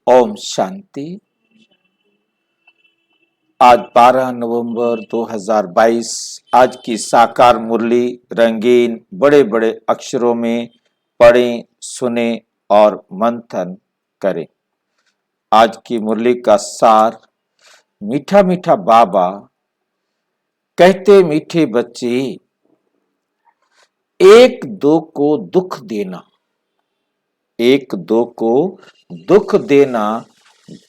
ओम शांति। आज 12 नवंबर 2022। आज की साकार मुरली रंगीन बड़े बड़े अक्षरों में पढ़ें, सुने और मंथन करें। आज की मुरली का सार, मीठा मीठा बाबा कहते मीठे बच्चे, एक दो को दुख देना, एक दो को दुख देना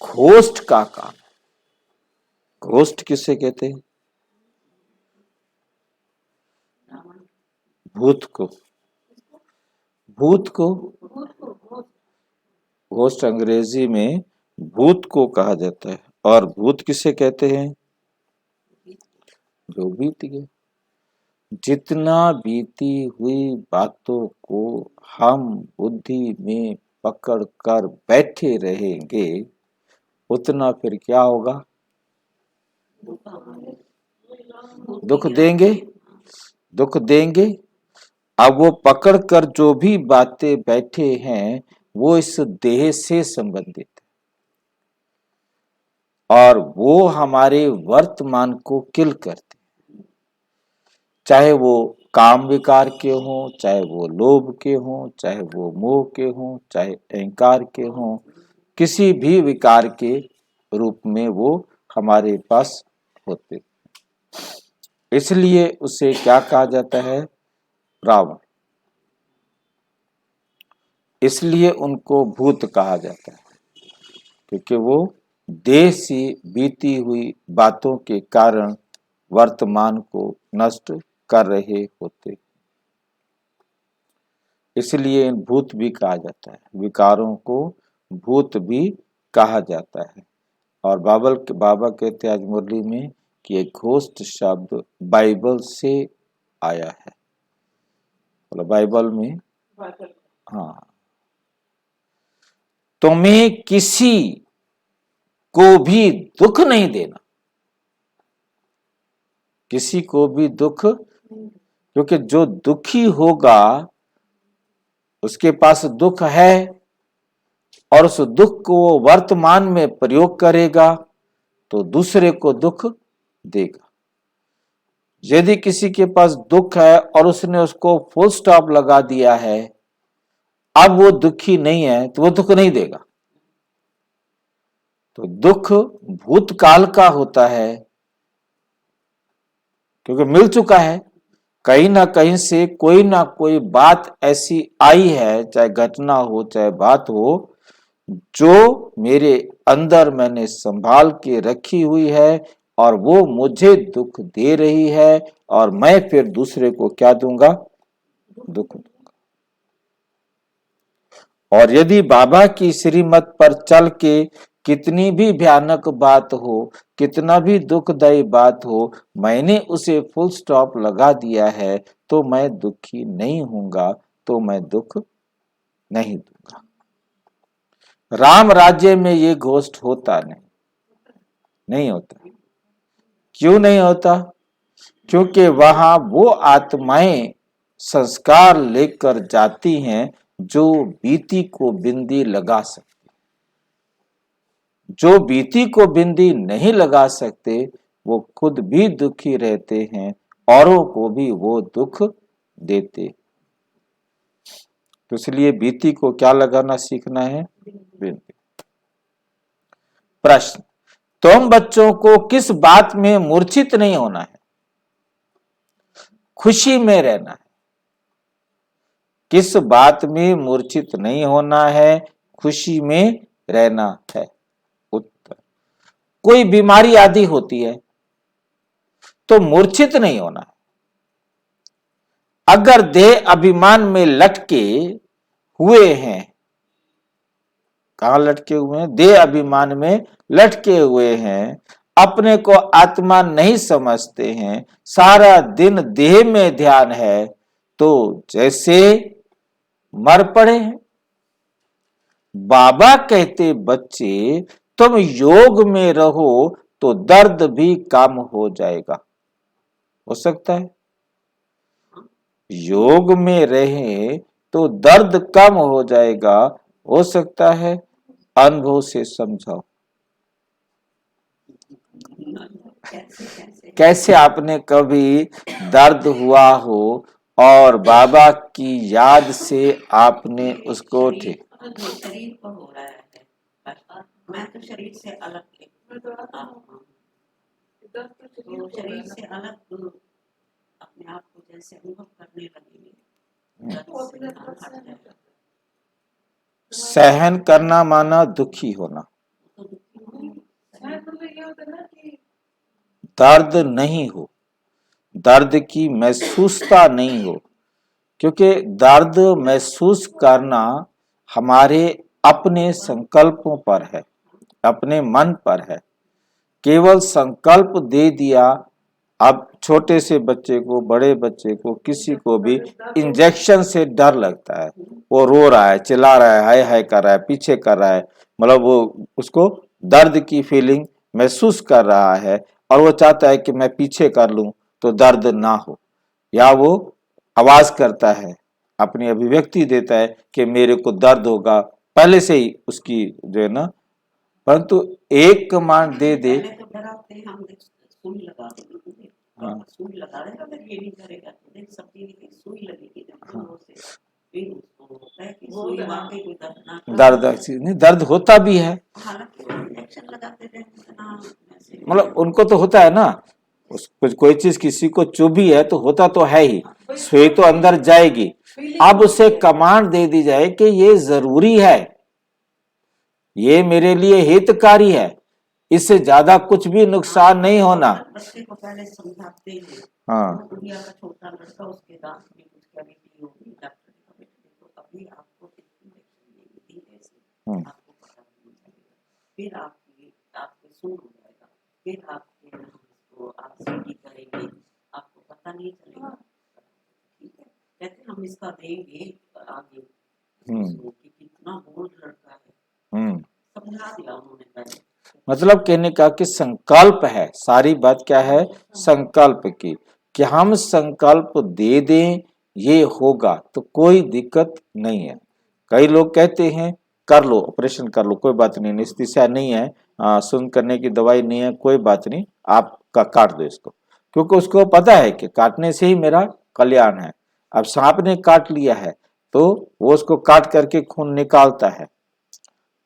घोस्ट का काम। घोस्ट किसे कहते हैं? भूत को। भूत को घोस्ट अंग्रेजी में भूत को कहा जाता है। और भूत किसे कहते हैं? जो बीत गए। जितना बीती हुई बातों को हम बुद्धि में पकड़ कर बैठे रहेंगे, उतना फिर क्या होगा? दुख देंगे, दुख देंगे। अब वो पकड़ कर जो भी बातें बैठे हैं वो इस देह से संबंधित है और वो हमारे वर्तमान को किल करते हैं। चाहे वो काम विकार के हों, चाहे वो लोभ के हों, चाहे वो मोह के हों, चाहे अहंकार के हों, किसी भी विकार के रूप में वो हमारे पास होते। इसलिए उसे क्या कहा जाता है? रावण। इसलिए उनको भूत कहा जाता है, क्योंकि वो देह से बीती हुई बातों के कारण वर्तमान को नष्ट कर रहे होते। इसलिए भूत भी कहा जाता है, विकारों को भूत भी कहा जाता है। और बाबा कहते आज मुरली में कि एक घोस्ट शब्द बाइबल से आया है। मतलब बाइबल में, हाँ, तुम्हें किसी को भी दुख नहीं देना, किसी को भी दुख, क्योंकि जो दुखी होगा उसके पास दुख है और उस दुख को वो वर्तमान में प्रयोग करेगा तो दूसरे को दुख देगा। यदि किसी के पास दुख है और उसने उसको फुल स्टॉप लगा दिया है, अब वो दुखी नहीं है तो वो दुख नहीं देगा। तो दुख भूतकाल का होता है, क्योंकि मिल चुका है। कहीं ना कहीं से कोई ना कोई बात ऐसी आई है, चाहे घटना हो चाहे बात हो, जो मेरे अंदर मैंने संभाल के रखी हुई है और वो मुझे दुख दे रही है और मैं फिर दूसरे को क्या दूंगा? दुख दूंगा। और यदि बाबा की श्रीमत पर चल के कितनी भी भयानक बात हो, कितना भी दुखदायी बात हो, मैंने उसे फुल स्टॉप लगा दिया है तो मैं दुखी नहीं होऊंगा, तो मैं दुख नहीं दूंगा। राम राज्य में ये घोस्ट होता नहीं होता। क्यों नहीं होता? क्योंकि वहां वो आत्माएं संस्कार लेकर जाती हैं जो बीती को बिंदी लगा सकते। जो बीती को बिंदी नहीं लगा सकते वो खुद भी दुखी रहते हैं, औरों को भी वो दुख देते। तो इसलिए बीती को क्या लगाना सीखना है? बिंदी। प्रश्न, तुम बच्चों को किस बात में मूर्छित नहीं होना है? खुशी में रहना है। किस बात में मूर्छित नहीं होना है? खुशी में रहना है। उत्तर, कोई बीमारी आदि होती है तो मूर्छित नहीं होना है। अगर देह अभिमान में लटके हुए हैं, कहां लटके हुए हैं? देह अभिमान में लटके हुए हैं, अपने को आत्मा नहीं समझते हैं, सारा दिन देह में ध्यान है, तो जैसे मर पड़े हैं। बाबा कहते बच्चे तुम योग में रहो तो दर्द भी कम हो जाएगा। हो सकता है योग में रहे तो दर्द कम हो जाएगा, हो सकता है अनुभव से समझाओ। कैसे आपने कभी दर्द हुआ हो और बाबा की याद से आपने उसको ठीक। शरीर को हो रहा है, मैं तो शरीर से अलग थी, तो शरीर से अलग अपने आप को जैसे अनुभव करने लगेंगे, सहन करना माना दुखी होना, दर्द नहीं हो, दर्द की महसूसता नहीं हो, क्योंकि दर्द महसूस करना हमारे अपने संकल्पों पर है, अपने मन पर है। केवल संकल्प दे दिया। अब छोटे से बच्चे को, बड़े बच्चे को, किसी को भी इंजेक्शन से डर लगता है, वो रो रहा है, चिल्ला रहा है, हाय हाय कर रहा है, पीछे कर रहा है, मतलब वो उसको दर्द की फीलिंग महसूस कर रहा है और वो चाहता है कि मैं पीछे कर लूं तो दर्द ना हो, या वो आवाज करता है, अपनी अभिव्यक्ति देता है कि मेरे को दर्द होगा, पहले से ही उसकी जो है ना। परंतु एक कमांड दे दे, सुई लगा देंगे, हाँ, सुई लगा देगा, फिर ये नहीं करेगा, तो सब्जी की सुई लगेगी ना, फिर उसको होता है कि सुई वाकई कोई दर्द नहीं, दर्द होता भी है, हालांकि इंजेक्शन लगाते थे, मतलब उनको तो होता है ना, कुछ कोई चीज किसी को चुभी है तो होता तो है ही, सुई तो अंदर जाएगी। अब उसे कमांड दे दी जाए कि ये जरूरी है, ये मेरे लिए हितकारी है, इससे ज्यादा कुछ भी नुकसान नहीं होना। बच्चे को पहले समझाते हैं, हाँ, दुनिया का छोटा लड़का, उसके दांत में कुछ कैविटी होगी, डॉक्टर ने कहा देखो अभी आपको इंजेक्शन नहीं ऐसे, आपको पता नहीं चलेगा, फिर आपके सुन हो जाएगा, फिर आपको आप सीटी करेंगे, आपको पता नहीं चलेगा, ठीक है, कहते हम इसका देंगे आगे कि कितना बोल्ड लड़का है, समझा दिया उन्होंने पहले। मतलब कहने का कि संकल्प है, सारी बात क्या है, संकल्प की, कि हम संकल्प दे दें ये होगा तो कोई दिक्कत नहीं है। कई लोग कहते हैं कर लो, ऑपरेशन कर लो, कोई बात नहीं, एनेस्थीसिया नहीं है, सुन्न करने की दवाई नहीं है, कोई बात नहीं, आप काट दो इसको, क्योंकि उसको पता है कि काटने से ही मेरा कल्याण है। अब सांप ने काट लिया है तो वो उसको काट करके खून निकालता है,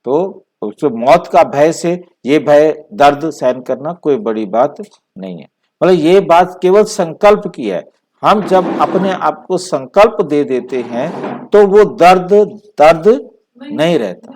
तो उसको मौत का भय से ये भय, दर्द सहन करना कोई बड़ी बात नहीं है। मतलब ये बात केवल संकल्प की है। हम जब अपने आप को संकल्प दे देते हैं तो वो दर्द दर्द नहीं रहता।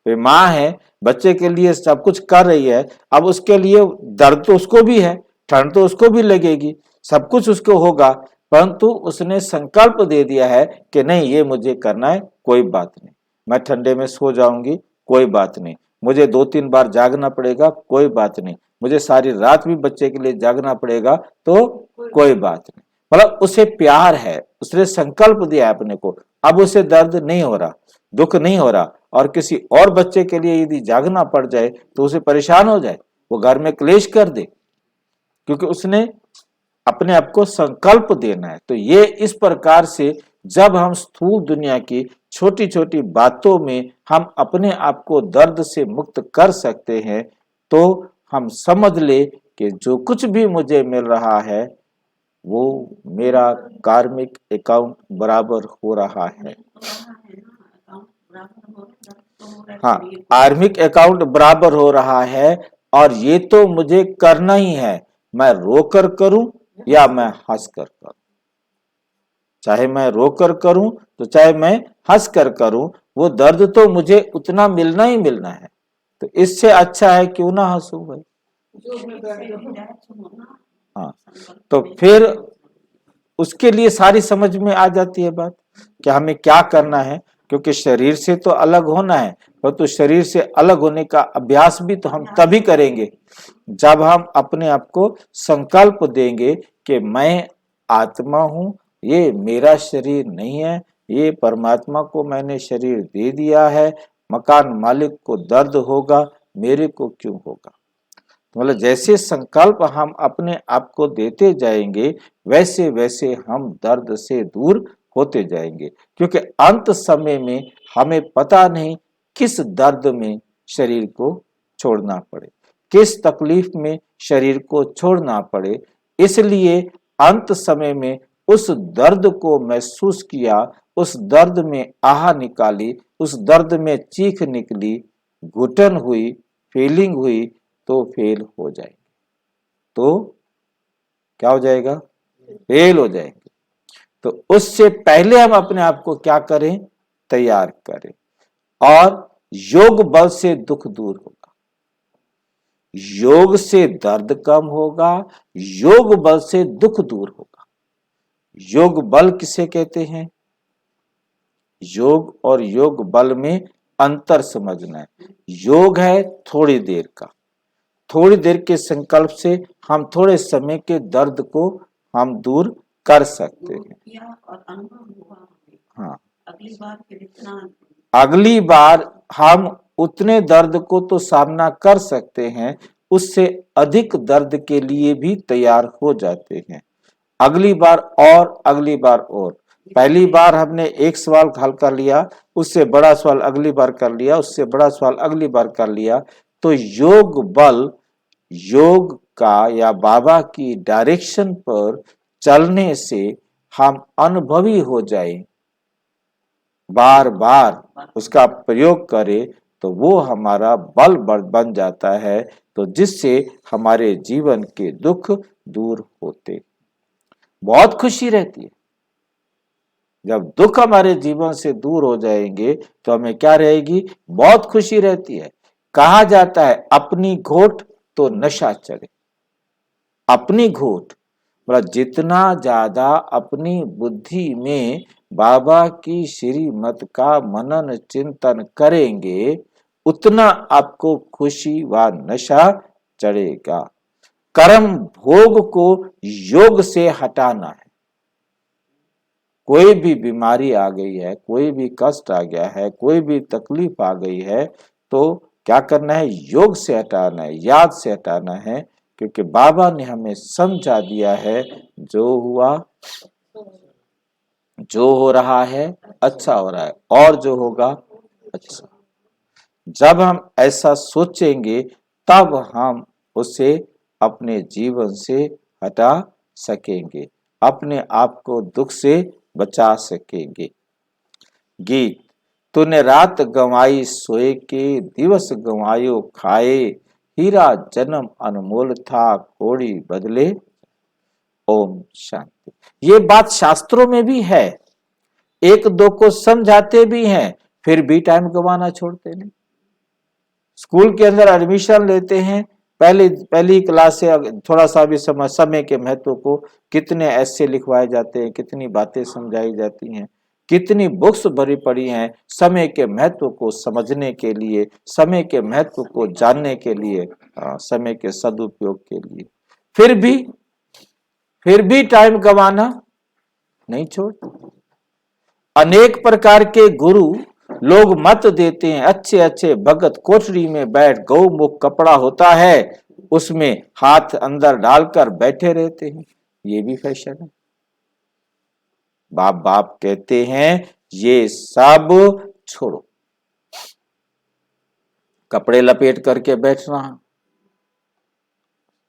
वे माँ है, बच्चे के लिए सब कुछ कर रही है, अब उसके लिए दर्द तो उसको भी है, ठंड तो उसको भी लगेगी, सब कुछ उसको होगा, परंतु उसने संकल्प दे दिया है कि नहीं ये मुझे करना है, कोई बात नहीं, मैं ठंडे में सो जाऊंगी, कोई बात नहीं, मुझे 2-3 बार जागना पड़ेगा, कोई बात नहीं, मुझे सारी रात भी बच्चे के लिए जागना पड़ेगा तो कोई बात नहीं। मतलब उसे प्यार है, उसने संकल्प दिया है अपने को, अब उसे दर्द नहीं हो रहा, दुख नहीं हो रहा, और किसी और बच्चे के लिए यदि जागना पड़ जाए तो उसे परेशान हो जाए, वो घर में क्लेश कर दे, क्योंकि उसने अपने आप को संकल्प देना है। तो ये इस प्रकार से जब हम स्थूल दुनिया की छोटी छोटी बातों में हम अपने आप को दर्द से मुक्त कर सकते हैं, तो हम समझ ले कि जो कुछ भी मुझे मिल रहा है वो मेरा कार्मिक अकाउंट बराबर हो रहा है। हाँ, कार्मिक अकाउंट बराबर हो रहा है, और ये तो मुझे करना ही है, मैं रोकर करूं या मैं हंस कर करूं, चाहे मैं रोकर करूं तो चाहे मैं हंस कर करूं, वो दर्द तो मुझे उतना मिलना ही मिलना है, तो इससे अच्छा है क्यों ना हंसूं भाई। हाँ, तो फिर उसके लिए सारी समझ में आ जाती है बात कि हमें क्या करना है, क्योंकि शरीर से तो अलग होना है, परंतु शरीर से अलग होने का अभ्यास भी तो हम तभी करेंगे जब हम अपने आप को संकल्प देंगे कि मैं आत्मा हूं, ये मेरा शरीर नहीं है, ये परमात्मा को मैंने शरीर दे दिया है, मकान मालिक को दर्द होगा, मेरे को क्यों होगा। मतलब जैसे संकल्प हम अपने आप को देते जाएंगे वैसे वैसे हम दर्द से दूर होते जाएंगे, क्योंकि अंत समय में हमें पता नहीं किस दर्द में शरीर को छोड़ना पड़े, किस तकलीफ में शरीर को छोड़ना पड़े। इसलिए अंत समय में उस दर्द को महसूस किया, उस दर्द में आह निकाली, उस दर्द में चीख निकली, घुटन हुई, फीलिंग हुई, तो फेल हो जाएंगे। तो क्या हो जाएगा? फेल हो जाएंगे। तो उससे पहले हम अपने आप को क्या करें? तैयार करें। और योग बल से दुख दूर होगा, योग से दर्द कम होगा, योग बल से दुख दूर होगा। योग बल किसे कहते हैं? योग और योग बल में अंतर समझना है। योग है थोड़ी देर का, थोड़ी देर के संकल्प से हम थोड़े समय के दर्द को हम दूर कर सकते हैं। और अनुभव हुआ हमें। हाँ, अगली बार फिर इतना, अगली बार हम उतने दर्द को तो सामना कर सकते हैं, उससे अधिक दर्द के लिए भी तैयार हो जाते हैं। अगली बार और अगली बार और। पहली बार हमने एक सवाल हल कर लिया, उससे बड़ा सवाल अगली बार कर लिया, उससे बड़ा सवाल अगली बार कर लिया। तो योग बल, योग का या बाबा की डायरेक्शन पर चलने से हम अनुभवी हो जाए, बार बार उसका प्रयोग करें, तो वो हमारा बल बन जाता है। तो जिससे हमारे जीवन के दुख दूर होते, बहुत खुशी रहती है। जब दुख हमारे जीवन से दूर हो जाएंगे तो हमें क्या रहेगी? बहुत खुशी रहती है। कहा जाता है अपनी घोट तो नशा चढ़े। अपनी घोट मतलब जितना ज्यादा अपनी बुद्धि में बाबा की श्रीमत का मनन चिंतन करेंगे, उतना आपको खुशी व नशा चढ़ेगा। कर्म भोग को योग से हटाना है। कोई भी बीमारी आ गई है, कोई भी कष्ट आ गया है, कोई भी तकलीफ आ गई है, तो क्या करना है? योग से हटाना है, याद से हटाना है। क्योंकि बाबा ने हमें समझा दिया है, जो हुआ, जो हो रहा है अच्छा हो रहा है, और जो होगा अच्छा। जब हम ऐसा सोचेंगे तब हम उसे अपने जीवन से हटा सकेंगे, अपने आप को दुख से बचा सकेंगे। गीत, तूने रात गंवाई सोए के, दिवस गंवायो खाए, हीरा जन्म अनमोल था, कोड़ी बदले। ओम शांति। ये बात शास्त्रों में भी है, एक दो को समझाते भी हैं, फिर भी टाइम गंवाना छोड़ते नहीं। स्कूल के अंदर एडमिशन लेते हैं, पहली क्लास से थोड़ा सा भी समय के महत्व को, कितने ऐसे लिखवाए जाते हैं, कितनी बातें समझाई जाती हैं, कितनी बुक्स भरी पड़ी हैं समय के महत्व को समझने के लिए, समय के महत्व को जानने के लिए, समय के सदुपयोग के लिए। फिर भी टाइम गंवाना नहीं छोड़ते। अनेक प्रकार के गुरु लोग मत देते हैं, अच्छे अच्छे भगत कोठरी में बैठ, गौमुख कपड़ा होता है उसमें हाथ अंदर डालकर बैठे रहते हैं। ये भी फैशन है। बाप कहते हैं ये सब छोड़ो। कपड़े लपेट करके बैठना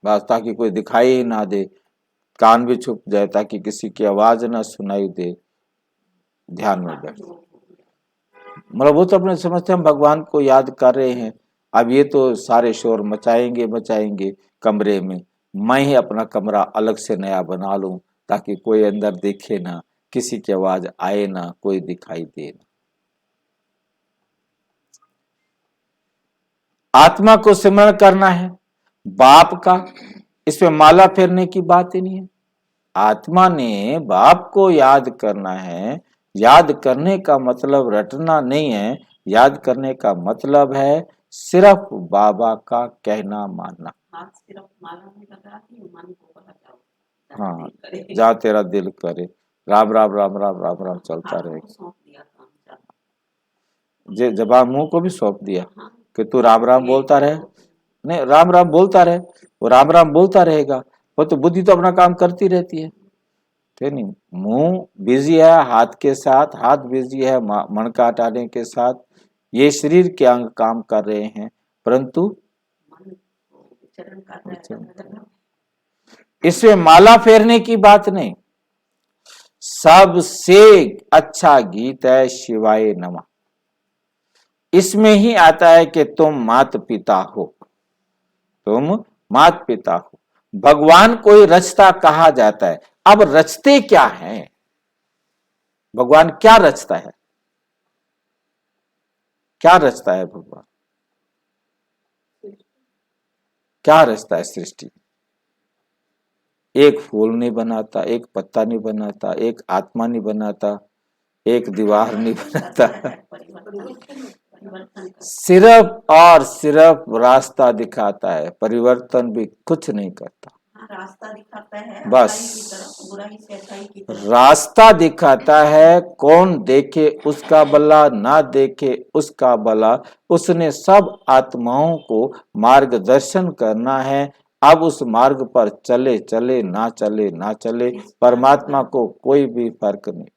बस, ताकि कोई दिखाई ही ना दे, कान भी छुप जाए ताकि किसी की आवाज ना सुनाई दे, ध्यान में बैठ। मतलब वो तो अपने समझते हम भगवान को याद कर रहे हैं, अब ये तो सारे शोर मचाएंगे कमरे में, मैं ही अपना कमरा अलग से नया बना लूं ताकि कोई अंदर देखे ना, किसी की आवाज आए ना, कोई दिखाई दे ना। आत्मा को सिमरण करना है बाप का, इसमें माला फेरने की बात ही नहीं है। आत्मा ने बाप को याद करना है। याद करने का मतलब रटना नहीं है, याद करने का मतलब है सिर्फ बाबा का कहना मानना। हाथ सिर्फ माला में लगा के मन को बहलाओ, हाँ, जा तेरा दिल करे, राम राम राम राम राम राम चलता रहेगा। जबान मुंह को भी सौंप दिया कि तू राम राम बोलता रहे, नहीं राम राम बोलता रहे, वो राम राम बोलता रहेगा, वो तो बुद्धि तो अपना काम करती रहती है। ठीक नहीं, मुंह बिजी है हाथ के साथ, हाथ बिजी है मन का हटाने के साथ, ये शरीर के अंग काम कर रहे हैं, परंतु मन को विचरण कर रहा है जगत में। इसमें माला फेरने की बात नहीं। सबसे अच्छा गीत है शिवाय नमः। इसमें ही आता है कि तुम मात पिता हो, तुम मात पिता हो। भगवान कोई रचता कहा जाता है। अब रचते क्या हैं? भगवान क्या रचता है? क्या रचता है भगवान? क्या रचता है सृष्टि? एक फूल नहीं बनाता, एक पत्ता नहीं बनाता, एक आत्मा नहीं बनाता, एक दीवार नहीं बनाता। सिर्फ और सिर्फ रास्ता दिखाता है, परिवर्तन भी कुछ नहीं करता। रास्ता दिखाता है, बस अच्छाई की तरफ, बुराई से अच्छाई की तरफ। रास्ता दिखाता है, कौन देखे उसका भला, ना देखे उसका भला। उसने सब आत्माओं को मार्गदर्शन करना है। अब उस मार्ग पर चले चले ना चले ना चले, परमात्मा को कोई भी फर्क नहीं।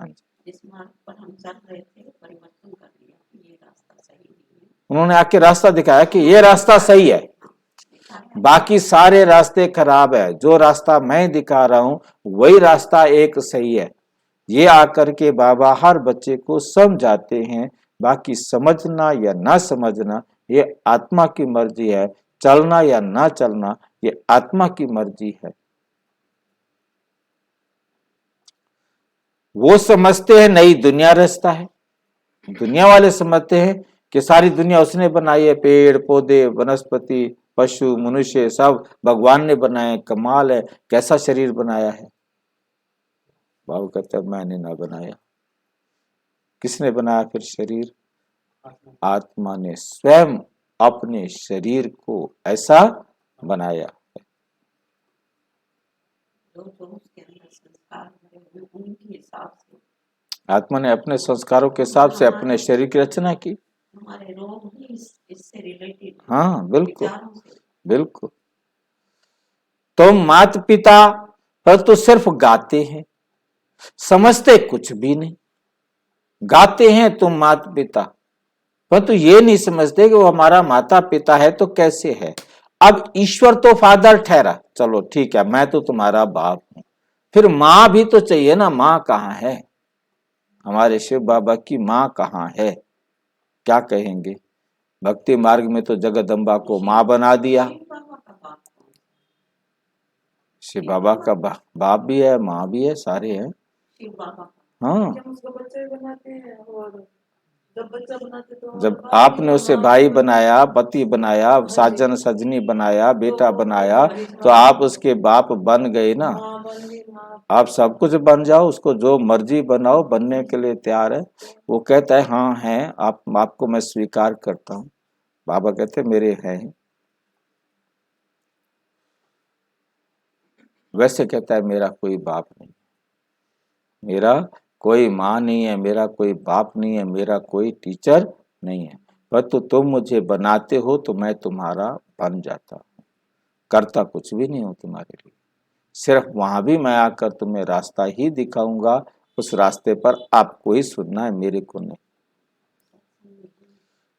हाँ जी, जिस मार्ग पर हम चल रहे थे परिवर्तन कर दिया कि ये रास्ता सही नहीं है। उन्होंने आके रास्ता दिखाया कि ये रास्ता सही है, बाकी सारे रास्ते खराब है। जो रास्ता मैं दिखा रहा हूं वही रास्ता एक सही है। ये आकर के बाबा हर बच्चे को समझाते हैं। बाकी समझना या ना समझना ये आत्मा की मर्जी है, चलना या ना चलना ये आत्मा की मर्जी है। वो समझते हैं नई दुनिया रचता है, दुनिया वाले समझते हैं कि सारी दुनिया उसने बनाई है, पेड़ पौधे वनस्पति पशु मनुष्य सब भगवान ने बनाए, कमाल है, कैसा शरीर बनाया है। बाबू कहते हैं मैंने ना बनाया। किसने बनाया फिर शरीर? आत्मा ने स्वयं अपने शरीर को ऐसा बनाया। जो उसके अंदर संस्कार है वो उनके हिसाब से, आत्मा ने अपने संस्कारों के हिसाब से अपने शरीर की रचना की। हमारे रोग भी इससे रिलेटेड। हाँ बिल्कुल से। बिल्कुल। तो माता पिता पर तो सिर्फ गाते हैं, समझते कुछ भी नहीं। गाते हैं तुम माता पिता, परंतु ये नहीं समझते कि वो हमारा माता पिता है तो कैसे है। अब ईश्वर तो फादर ठहरा, चलो ठीक है, मैं तो तुम्हारा बाप हूं, फिर माँ भी तो चाहिए ना। माँ कहाँ है? हमारे शिव बाबा की माँ कहाँ है? क्या कहेंगे? भक्ति मार्ग में तो जगदम्बा को माँ बना दिया। शिव बाबा का बाप भी है, माँ भी है, सारे हैं। हाँ, जब आपने उसे भाई बनाया, पति बनाया, साजन सजनी बनाया, बेटा बनाया, तो आप उसके बाप बन गए ना। आप सब कुछ बन जाओ, उसको जो मर्जी बनाओ, बनने के लिए तैयार है। वो कहता है हाँ है, आपको मैं स्वीकार करता हूँ। बाबा कहते मेरे हैं। वैसे कहता है मेरा कोई बाप नहीं, मेरा कोई माँ नहीं है, मेरा कोई बाप नहीं है, मेरा कोई टीचर नहीं है, पर तो तुम मुझे बनाते हो तो मैं तुम्हारा बन जाता हूँ। करता कुछ भी नहीं हूँ तुम्हारे लिए, सिर्फ वहां भी मैं आकर तुम्हें रास्ता ही दिखाऊंगा। उस रास्ते पर आपको ही सुनना है, मेरे को नहीं।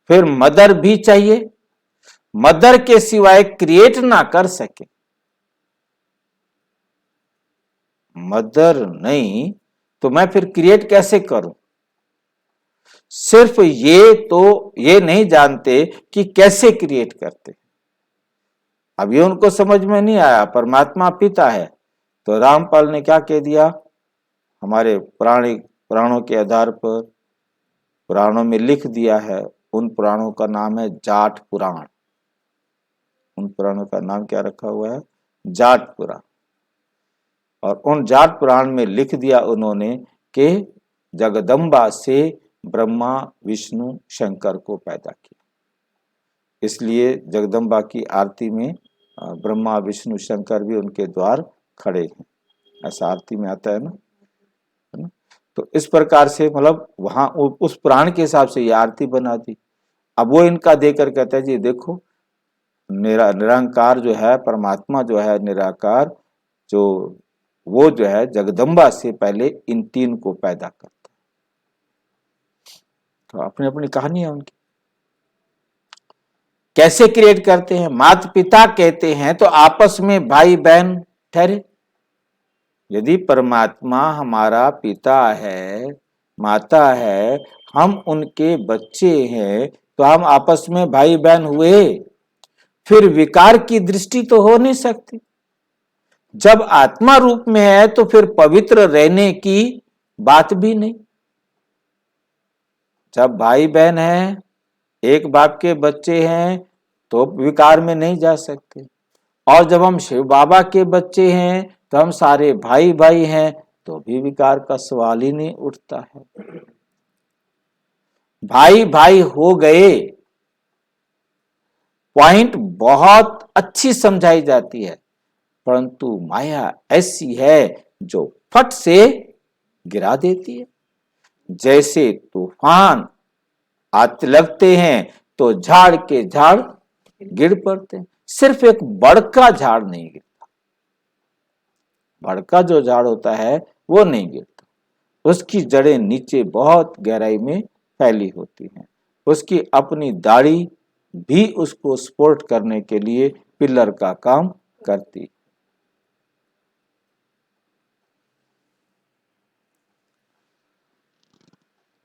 फिर मदर भी चाहिए, मदर के सिवाय क्रिएट ना कर सके। मदर नहीं तो मैं फिर क्रिएट कैसे करूं? सिर्फ ये नहीं जानते कि कैसे क्रिएट करते। अभी उनको समझ में नहीं आया परमात्मा पिता है। तो रामपाल ने क्या कह दिया? हमारे पुराणों के आधार पर पुराणों में लिख दिया है। उन पुराणों का नाम है जाट पुराण। उन पुराणों का नाम क्या रखा हुआ है? जाट पुराण। और उन जाट पुराण में लिख दिया उन्होंने कि जगदम्बा से ब्रह्मा विष्णु शंकर को पैदा किया। इसलिए जगदम्बा की आरती में ब्रह्मा विष्णु शंकर भी उनके द्वार खड़े हैं, ऐसा आरती में आता है ना। तो इस प्रकार से मतलब वहां उस पुराण के हिसाब से ये आरती बना दी। अब वो इनका देकर कहते हैं जी देखो, निरंकार जो है, परमात्मा जो है निराकार, जो वो जो है जगदम्बा से पहले इन तीन को पैदा करता है। तो अपनी अपनी कहानी है उनकी। कैसे क्रिएट करते हैं? माता पिता कहते हैं तो आपस में भाई बहन ठहरे। यदि परमात्मा हमारा पिता है, माता है, हम उनके बच्चे हैं, तो हम आपस में भाई बहन हुए। फिर विकार की दृष्टि तो हो नहीं सकती। जब आत्मा रूप में है तो फिर पवित्र रहने की बात भी नहीं। जब भाई बहन है, एक बाप के बच्चे हैं, तो विकार में नहीं जा सकते। और जब हम शिव बाबा के बच्चे हैं तो हम सारे भाई भाई हैं, तो भी विकार का सवाल ही नहीं उठता है। भाई भाई हो गए, पॉइंट बहुत अच्छी समझाई जाती है, परंतु माया ऐसी है जो फट से गिरा देती है। जैसे तूफान आते लगते हैं तो झाड़ के झाड़ गिर पड़ते हैं। सिर्फ एक बड़का झाड़ नहीं गिरता, बड़का जो झाड़ होता है वो नहीं गिरता, उसकी जड़ें नीचे बहुत गहराई में फैली होती हैं। उसकी अपनी दाढ़ी भी उसको सपोर्ट करने के लिए पिलर का काम करती।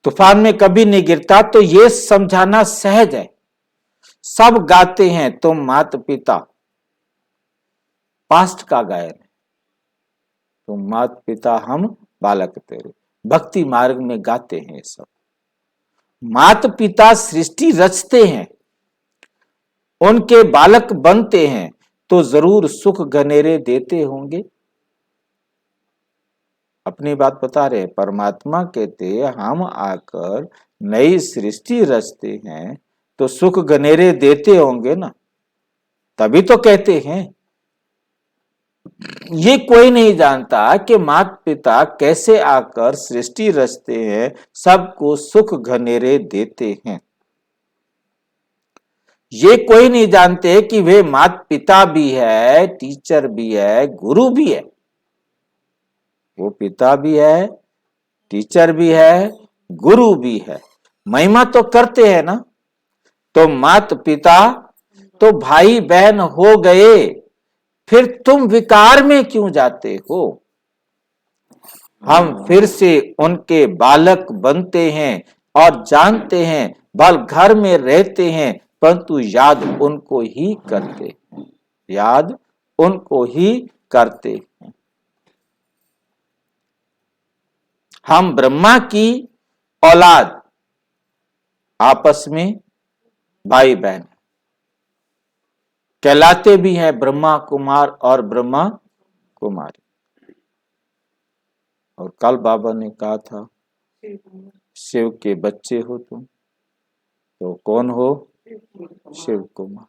तूफान में कभी नहीं गिरता, तो ये समझाना सहज है। सब गाते हैं तुम माता पिता, पास्ट का गायन है। तुम माता पिता हम बालक तेरे, भक्ति मार्ग में गाते हैं सब। माता पिता सृष्टि रचते हैं, उनके बालक बनते हैं, तो जरूर सुख घनेरे देते होंगे। अपनी बात बता रहे, परमात्मा कहते हम आकर नई सृष्टि रचते हैं तो सुख घनेरे देते होंगे ना, तभी तो कहते हैं। ये कोई नहीं जानता कि माता पिता कैसे आकर सृष्टि रचते हैं, सबको सुख घनेरे देते हैं। ये कोई नहीं जानते कि वे माता पिता भी है, टीचर भी है, गुरु भी है। वो पिता भी है, टीचर भी है, गुरु भी है। महिमा तो करते हैं ना। तो माता पिता तो भाई बहन हो गए, फिर तुम विकार में क्यों जाते हो? हम फिर से उनके बालक बनते हैं और जानते हैं, भल घर में रहते हैं, परंतु याद उनको ही करते हैं, याद उनको ही करते हैं। हम ब्रह्मा की औलाद, आपस में भाई बहन कहलाते भी हैं, ब्रह्मा कुमार और ब्रह्मा कुमारी। और कल बाबा ने कहा था, शिव के बच्चे हो तुम, तो कौन हो? शिव कुमार।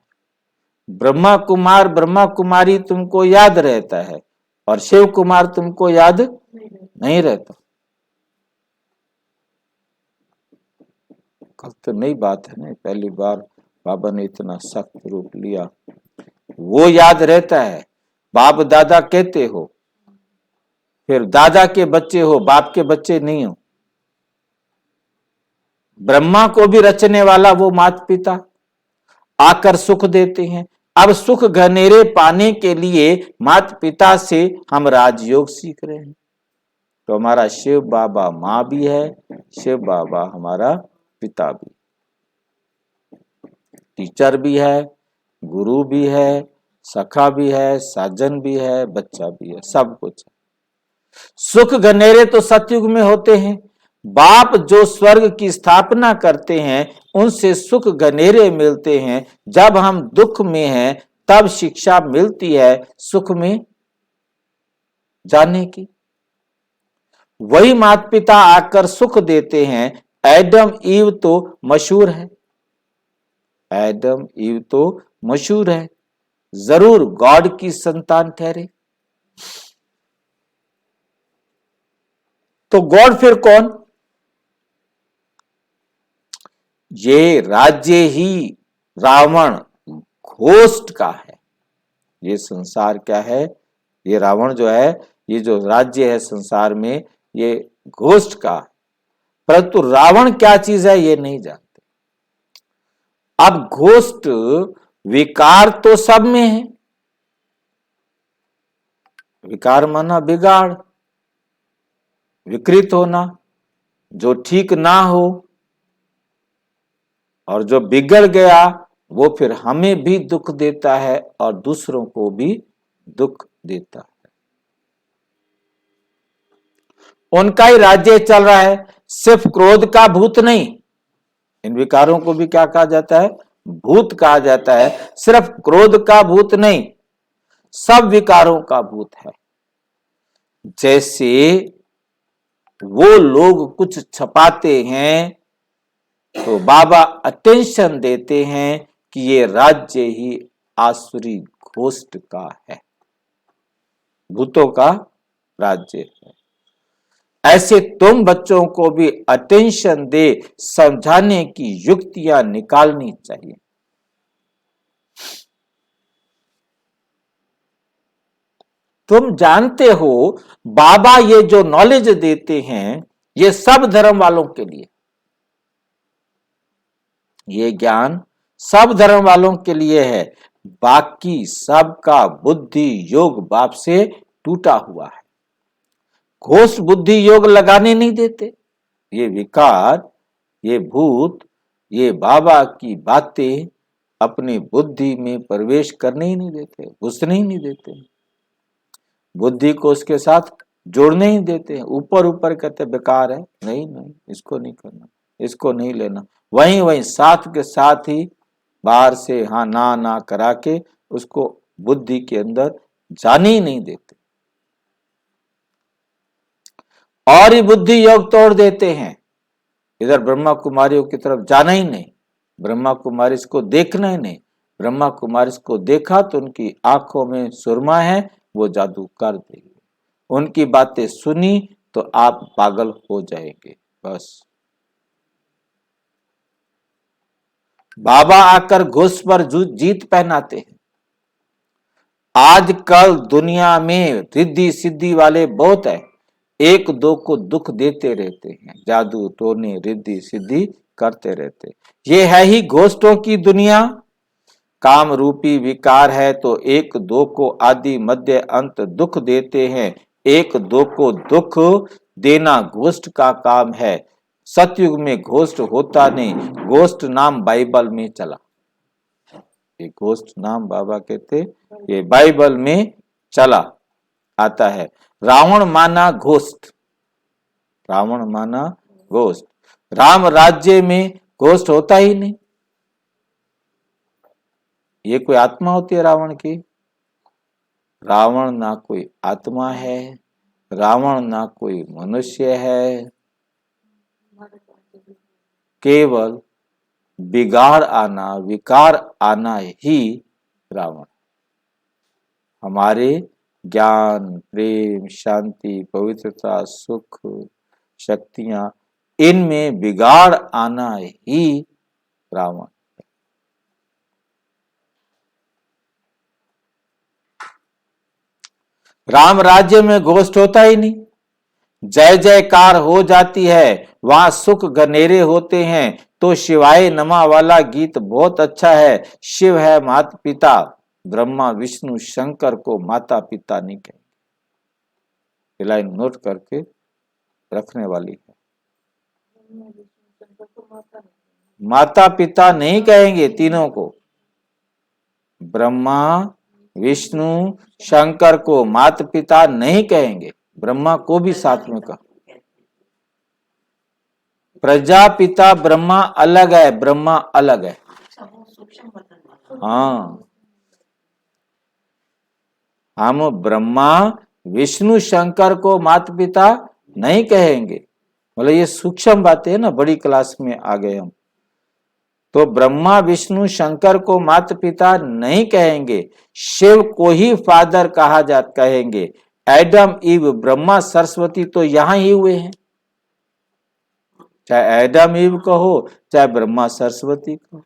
ब्रह्मा कुमार ब्रह्मा कुमारी तुमको याद रहता है, और शिव कुमार तुमको याद नहीं रहता। कल तो नई बात है ना, पहली बार बाबा ने इतना सख्त रूप लिया। वो याद रहता है, बाप दादा कहते हो, फिर दादा के बच्चे हो, बाप के बच्चे नहीं हो। ब्रह्मा को भी रचने वाला वो माता पिता आकर सुख देते हैं। अब सुख घनेरे पाने के लिए माता पिता से हम राजयोग सीख रहे हैं। तो हमारा शिव बाबा माँ भी है, शिव बाबा हमारा पिता भी, टीचर भी है, गुरु भी है, सखा भी है, साजन भी है, बच्चा भी है, सब कुछ है। सुख घनेरे तो सतयुग में होते हैं। बाप जो स्वर्ग की स्थापना करते हैं, उनसे सुख घनेरे मिलते हैं। जब हम दुख में हैं, तब शिक्षा मिलती है सुख में जाने की। वही माता पिता आकर सुख देते हैं। एडम ईव तो मशहूर है, एडम ईव तो मशहूर है, जरूर गॉड की संतान ठहरे। तो गॉड फिर कौन? ये राज्य ही रावण घोस्ट का है। ये संसार क्या है? ये रावण जो है, ये जो राज्य है संसार में, ये घोस्ट का है। परंतु रावण क्या चीज है ये नहीं जानते। अब घोस्ट विकार तो सब में है, विकार माना बिगाड़, विकृत होना, जो ठीक ना हो, और जो बिगड़ गया वो फिर हमें भी दुख देता है और दूसरों को भी दुख देता है। उनका ही राज्य चल रहा है, सिर्फ क्रोध का भूत नहीं, इन विकारों को भी क्या कहा जाता है, भूत कहा जाता है। सिर्फ क्रोध का भूत नहीं, सब विकारों का भूत है। जैसे वो लोग कुछ छपाते हैं तो बाबा अटेंशन देते हैं कि ये राज्य ही आसुरी घोस्ट का है, भूतों का राज्य है। ऐसे तुम बच्चों को भी अटेंशन दे समझाने की युक्तियां निकालनी चाहिए। तुम जानते हो बाबा ये जो नॉलेज देते हैं ये सब धर्म वालों के लिए, ये ज्ञान सब धर्म वालों के लिए है। बाकी सबका बुद्धि योग बाप से टूटा हुआ है। घोष बुद्धि योग लगाने नहीं देते। ये विकार, ये भूत, ये बाबा की बातें अपनी बुद्धि में प्रवेश करने ही नहीं देते, घुसने ही नहीं देते, बुद्धि को उसके साथ जोड़ने ही देते हैं। ऊपर ऊपर कहते बेकार है, नहीं नहीं इसको नहीं करना, इसको नहीं लेना, वहीं वहीं साथ के साथ ही बाहर से हाँ ना करा के उसको बुद्धि के अंदर जाने ही नहीं देते, और ही बुद्धि योग तोड़ देते हैं। इधर ब्रह्मा कुमारियों की तरफ जाना ही नहीं, ब्रह्मा कुमारी को देखना ही नहीं। ब्रह्मा कुमारी को देखा तो उनकी आंखों में सुरमा है, वो जादू कर देंगे। उनकी बातें सुनी तो आप पागल हो जाएंगे। बस बाबा आकर घुस पर जीत पहनाते हैं। आजकल दुनिया में रिद्धि सिद्धि वाले बहुत है, एक दो को दुख देते रहते हैं, जादू टोने रिद्धि सिद्धि करते रहते। ये है ही घोष्टों की दुनिया। काम रूपी विकार है तो एक दो को आदि मध्य अंत दुख देते हैं। एक दो को दुख देना घोष्ट का काम है। सतयुग में घोष्ट होता नहीं, घोष्ट नाम बाइबल में चला। ये घोष्ट नाम बाबा कहते ये बाइबल में चला आता है। रावण माना घोष्ट, रावण माना घोष्ट। राम राज्य में घोष्ट होता ही नहीं। ये कोई आत्मा होती है रावण की? रावण ना कोई आत्मा है, रावण ना कोई मनुष्य है, केवल बिगाड़ आना, विकार आना ही रावण। हमारे ज्ञान, प्रेम, शांति, पवित्रता, सुख, शक्तियां, इनमें बिगाड़ आना ही रावण। राम राज्य में घोष्ट होता ही नहीं। जय जयकार हो जाती है, वहां सुख घनेरे होते हैं। तो शिवाय नमा वाला गीत बहुत अच्छा है। शिव है माता पिता, ब्रह्मा विष्णु शंकर को माता पिता नहीं कहेंगे। लाइन नोट करके रखने वाली है। माता पिता नहीं कहेंगे तीनों को। ब्रह्मा विष्णु शंकर को माता पिता नहीं कहेंगे, ब्रह्मा को भी साथ में कहा। प्रजापिता ब्रह्मा अलग है, ब्रह्मा अलग है। हाँ, हम ब्रह्मा विष्णु शंकर को माता पिता नहीं कहेंगे। मतलब ये सूक्ष्म बातें है ना, बड़ी क्लास में आ गए हम। तो ब्रह्मा विष्णु शंकर को माता पिता नहीं कहेंगे, शिव को ही फादर कहा कहेंगे। एडम ईव ब्रह्मा सरस्वती तो यहां ही हुए हैं, चाहे एडम ईव कहो चाहे ब्रह्मा सरस्वती कहो,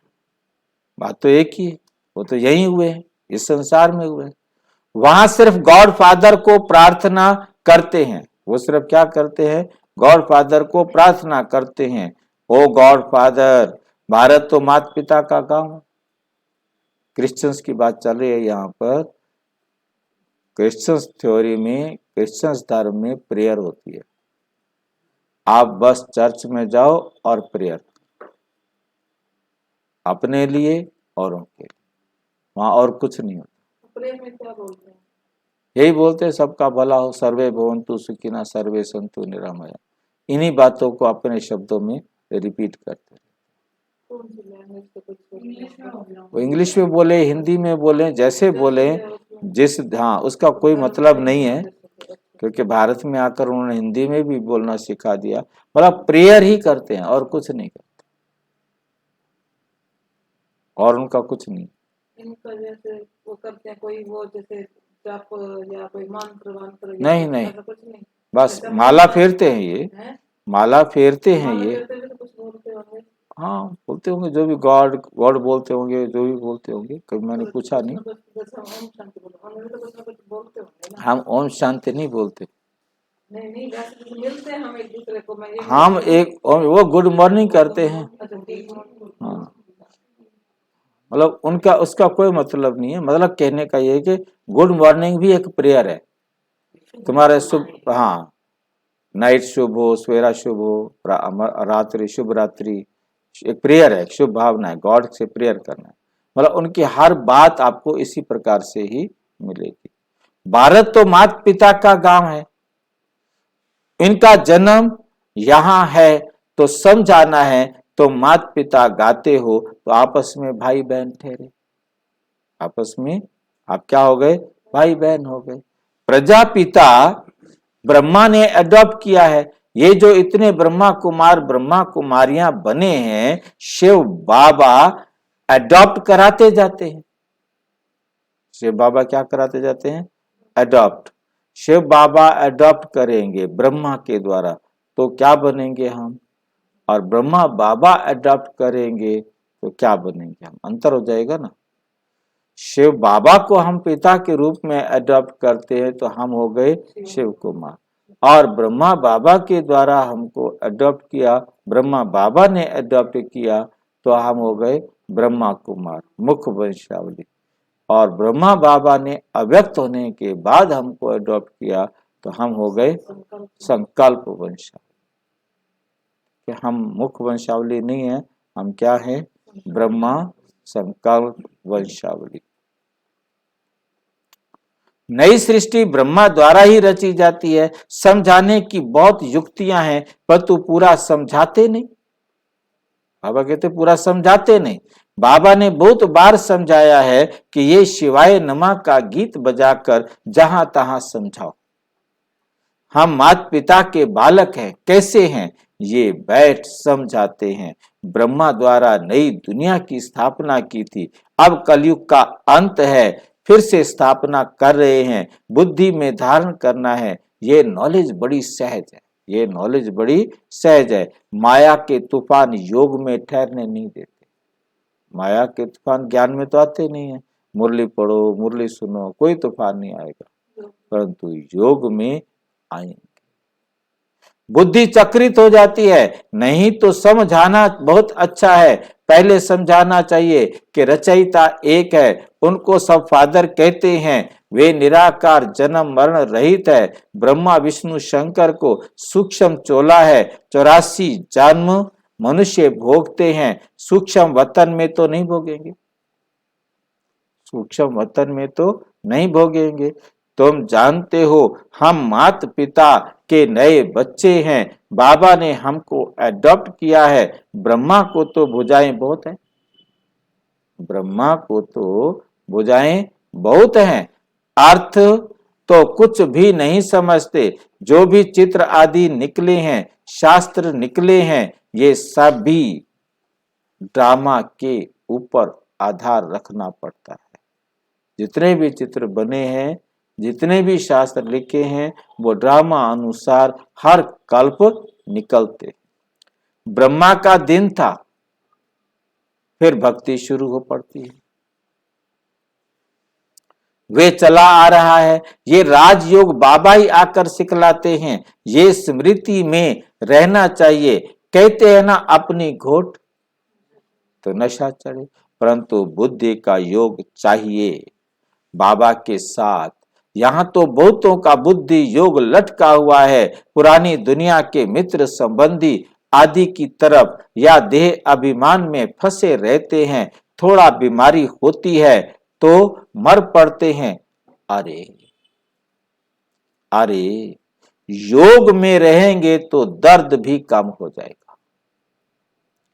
बात तो एक ही है। वो तो यही हुए हैं, इस संसार में हुए हैं। वहां सिर्फ गॉड फादर को प्रार्थना करते हैं। वो सिर्फ क्या करते हैं? गॉड फादर को प्रार्थना करते हैं, ओ गॉड फादर। भारत तो माता पिता का गांव है। क्रिश्चियंस की बात चल रही है यहाँ पर। क्रिश्चियंस थ्योरी में, क्रिश्चियंस धर्म में प्रेयर होती है। आप बस चर्च में जाओ और प्रेयर, अपने लिए औरों के लिए, वहां और कुछ नहीं होता। प्रेयर में क्या बोलते हैं? यही बोलते हैं सबका भला हो, सर्वे भवन्तु सुखिनः सर्वे सन्तु निरामया। इन्हीं बातों को अपने शब्दों में रिपीट करते हैं। कौन सी लैंग्वेज से कुछ इंग्लिश में बोल रहा वो हूँ। इंग्लिश में बोले, हिंदी में बोले, जैसे बोले, जिस, हाँ, उसका कोई मतलब नहीं है, क्योंकि भारत में आकर उन्होंने हिंदी में भी बोलना सिखा दिया। मतलब प्रेयर ही करते हैं और कुछ नहीं करते, और उनका कुछ नहीं। इनका जैसे वो करते हैं कोई वो जैसे जाप या कोई मंत्र वंत्र नहीं नहीं, ऐसा कुछ नहीं, बस ऐसा माला मतलब फेरते हैं ये, है? माला फेरते हैं माला ये। करते हुए तो कुछ बोलते होंगे। हाँ, बोलते होंगे, जो भी गॉड गॉड बोलते होंगे, जो भी बोलते होंगे, कभी मैंने तो पूछा कुछ नहीं। ना कुछ जैसे ओम शांति बोलो, उनमें तो कुछ ना कुछ बोलते होंगे ना। हम ओम शांति नहीं बोलते। नहीं नहीं, वैसे तो मिलते हैं हम एक दूसरे को, मैं ये हम एक वो गुड मॉर्निंग करते हैं। अच्छा ठीक है। हाँ, मतलब उनका उसका कोई मतलब नहीं है। मतलब कहने का ये है कि गुड मॉर्निंग भी एक प्रेयर है। तुम्हारे शुभ, हाँ, नाइट शुभ हो, सवेरा शुभ हो, रात्रि शुभ रात्रि, एक प्रेयर है, शुभ भावना है, गॉड से प्रेयर करना है। मतलब उनकी हर बात आपको इसी प्रकार से ही मिलेगी। भारत तो माता पिता का गांव है, इनका जन्म यहाँ है, तो समझाना है। तो माता पिता गाते हो तो आपस में भाई बहन ठहरे, आपस में आप क्या हो गए, भाई बहन हो गए। प्रजापिता ब्रह्मा ने अडॉप्ट किया है। ये जो इतने ब्रह्मा कुमार ब्रह्मा कुमारियां बने हैं, शिव बाबा अडॉप्ट कराते जाते हैं। शिव बाबा क्या कराते जाते हैं, अडॉप्ट। शिव बाबा अडॉप्ट करेंगे ब्रह्मा के द्वारा, तो क्या बनेंगे हम, और ब्रह्मा बाबा अडॉप्ट करेंगे तो क्या बनेंगे हम, अंतर हो जाएगा ना। शिव बाबा को हम पिता के रूप में अडॉप्ट करते हैं तो हम हो गए शिव कुमार, और ब्रह्मा बाबा के द्वारा हमको अडॉप्ट किया, ब्रह्मा बाबा ने अडॉप्ट किया तो हम हो गए ब्रह्मा कुमार, मुख्य वंशावली। और ब्रह्मा बाबा ने अव्यक्त होने के बाद हमको अडॉप्ट किया तो हम हो गए संकल्प वंशावली। कि हम मुख्य वंशावली नहीं है, हम क्या है, ब्रह्मा संकल्प वंशावली। नई सृष्टि ब्रह्मा द्वारा ही रची जाती है। समझाने की बहुत युक्तियां हैं, परंतु पूरा समझाते नहीं। बाबा कहते पूरा समझाते नहीं। बाबा ने बहुत बार समझाया है कि ये शिवाय नमा का गीत बजाकर जहां तहां समझाओ। हम माता पिता के बालक हैं, कैसे हैं, ये बैठ समझाते हैं। ब्रह्मा द्वारा नई दुनिया की स्थापना की थी, अब कलयुग का अंत है, फिर से स्थापना कर रहे हैं, बुद्धि में धारण करना है। ये नॉलेज बड़ी सहज है, ये नॉलेज बड़ी सहज है। माया के तूफान योग में ठहरने नहीं देते। माया के तूफान ज्ञान में तो आते नहीं है, मुरली पढ़ो, मुरली सुनो, कोई तूफान नहीं आएगा, परंतु योग में आएंगे। बुद्धि चक्रित हो जाती है। नहीं तो समझाना बहुत अच्छा है, पहले समझाना चाहिए कि रचयिता एक है, उनको सब फादर कहते हैं, वे निराकार जन्म मरण रहित है। ब्रह्मा विष्णु शंकर को सूक्ष्म चोला है, 84 जन्म मनुष्य भोगते हैं, सूक्ष्म वतन में तो नहीं भोगेंगे, सूक्ष्म वतन में तो नहीं भोगेंगे। तुम जानते हो हम माता पिता के नए बच्चे हैं, बाबा ने हमको अडॉप्ट किया है। ब्रह्मा को तो भुजाएं बहुत है, ब्रह्मा को तो भुजाएं बहुत हैं, अर्थ तो कुछ भी नहीं समझते। जो भी चित्र आदि निकले हैं, शास्त्र निकले हैं, ये सभी ड्रामा के ऊपर आधार रखना पड़ता है। जितने भी चित्र बने हैं, जितने भी शास्त्र लिखे हैं, वो ड्रामा अनुसार हर कल्प निकलते। ब्रह्मा का दिन था, फिर भक्ति शुरू हो पड़ती है। वे चला आ रहा है। ये राजयोग बाबा ही आकर सिखलाते हैं। ये स्मृति में रहना चाहिए। कहते हैं ना, अपनी घोट तो नशा चढ़े, परंतु बुद्धि का योग चाहिए बाबा के साथ। यहाँ तो बहुतों का बुद्धि योग लटका हुआ है पुरानी दुनिया के मित्र संबंधी आदि की तरफ, या देह अभिमान में फंसे रहते हैं। थोड़ा बीमारी होती है तो मर पड़ते हैं। अरे अरे, योग में रहेंगे तो दर्द भी कम हो जाएगा।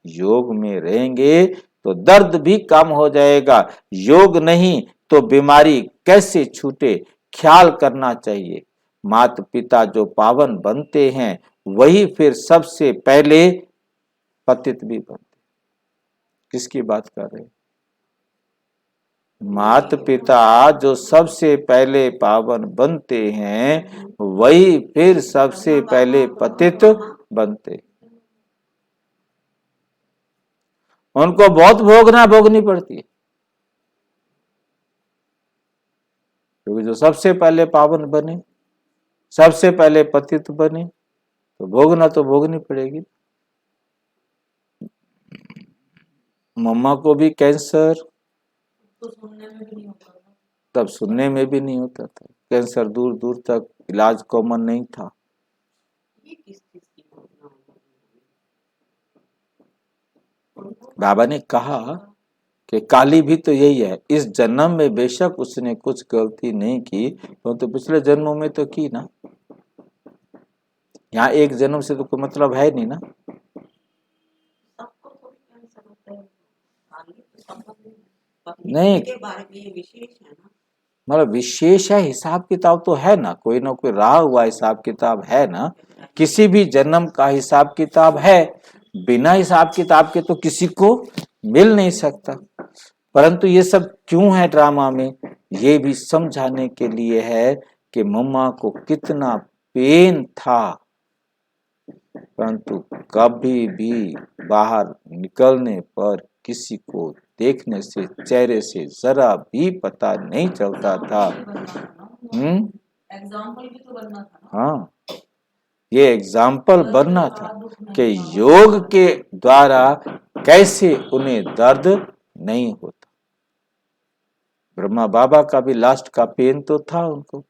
योग में रहेंगे तो दर्द भी कम हो जाएगा। योग नहीं तो बीमारी कैसे छूटे, ख्याल करना चाहिए। माता पिता जो पावन बनते हैं वही फिर सबसे पहले पतित भी बनते। किसकी बात कर रहे हैं? माता पिता जो सबसे पहले पावन बनते हैं वही फिर सबसे पहले पतित बनते। उनको बहुत भोगनी पड़ती है, क्योंकि जो सबसे पहले पावन बने, सबसे पहले पतित बने, तो भोगनी पड़ेगी। मम्मा को भी कैंसर, तो सुनने में भी नहीं होता था। तब सुनने में भी नहीं होता था। कैंसर दूर दूर तक इलाज कॉमन नहीं था। ये किस चीज की घटना है? बाबा ने कहा कि काली भी तो यही है। इस जन्म में बेशक उसने कुछ गलती नहीं की, तो पिछले जन्मों में तो की ना। यहाँ एक जन्म से तो कोई मतलब है नहीं ना। सबको थोड़ी कैंसर होता है, आगे तो सबको नहीं, के बारे में ये विशेष है ना। मतलब विशेष है, हिसाब किताब तो है ना, कोई ना कोई रहा हुआ हिसाब किताब है ना। किसी भी जन्म का हिसाब किताब है। बिना हिसाब किताब के तो किसी को मिल नहीं सकता। परंतु ये सब क्यों है ड्रामा में, ये भी समझाने के लिए है कि मम्मा को कितना पेन था, परंतु कभी भी बाहर निकलने पर किसी को देखने से, चेहरे से जरा भी पता नहीं चलता था। एग्जाम्पल भी तो बनना था ना। हाँ, ये एग्जाम्पल बनना था कि योग के द्वारा कैसे उन्हें दर्द नहीं होता। ब्रह्मा बाबा का भी लास्ट का पेन तो था, उनको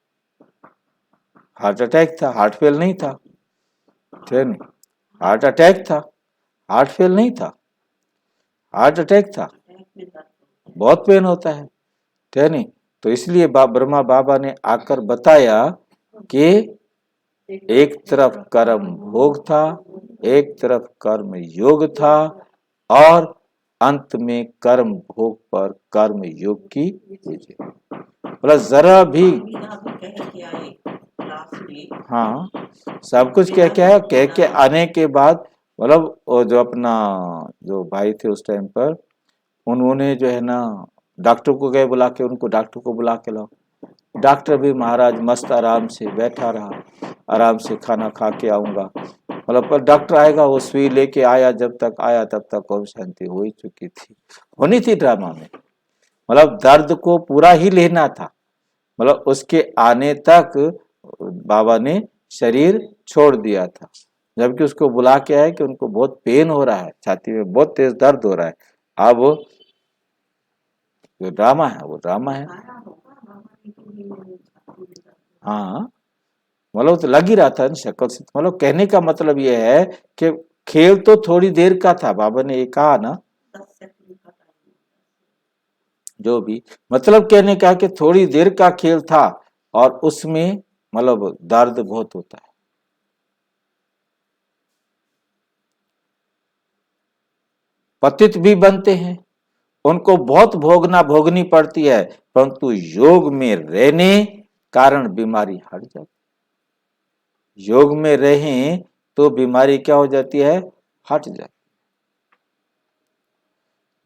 हार्ट अटैक था, हार्ट फेल नहीं था। हार्ट अटैक था, हार्ट फेल नहीं था, हार्ट अटैक था। बहुत पेन होता है नहीं? तो इसलिए ब्रह्मा बाबा ने आकर बताया कि एक तरफ कर्म भोग था, एक तरफ कर्म योग था, और अंत में कर्म भोग पर कर्म योग की विजय। मतलब जरा भी, हाँ, सब कुछ कह के आने के बाद, मतलब वो जो अपना जो भाई थे उस टाइम पर, उन्होंने जो है ना डॉक्टर को गए बुला के, उनको डॉक्टर को बुला के लाओ। डॉक्टर भी महाराज मस्त आराम से बैठा रहा, आराम से खाना खा के आऊंगा। मतलब पर डॉक्टर आएगा, वो सुई लेके आया, जब तक आया तब तक ओम शांति हो ही चुकी थी, होनी थी ड्रामा में। मतलब दर्द को पूरा ही लेना था। मतलब उसके आने तक बाबा ने शरीर छोड़ दिया था, जबकि उसको बुला के आए कि उनको बहुत पेन हो रहा है, छाती में बहुत तेज दर्द हो रहा है। अब जो ड्रामा है वो ड्रामा है। हाँ, मतलब तो लग ही रहा था शक्ल से। मतलब कहने का मतलब ये है कि खेल तो थोड़ी देर का था, बाबा ने ये कहा ना। जो भी मतलब कहने का कि थोड़ी देर का खेल था, और उसमें मतलब दर्द बहुत होता है। पतित भी बनते हैं, उनको बहुत भोगनी पड़ती है, परंतु योग में रहने कारण बीमारी हट जाती। योग में रहें तो बीमारी क्या हो जाती है, हट जाती।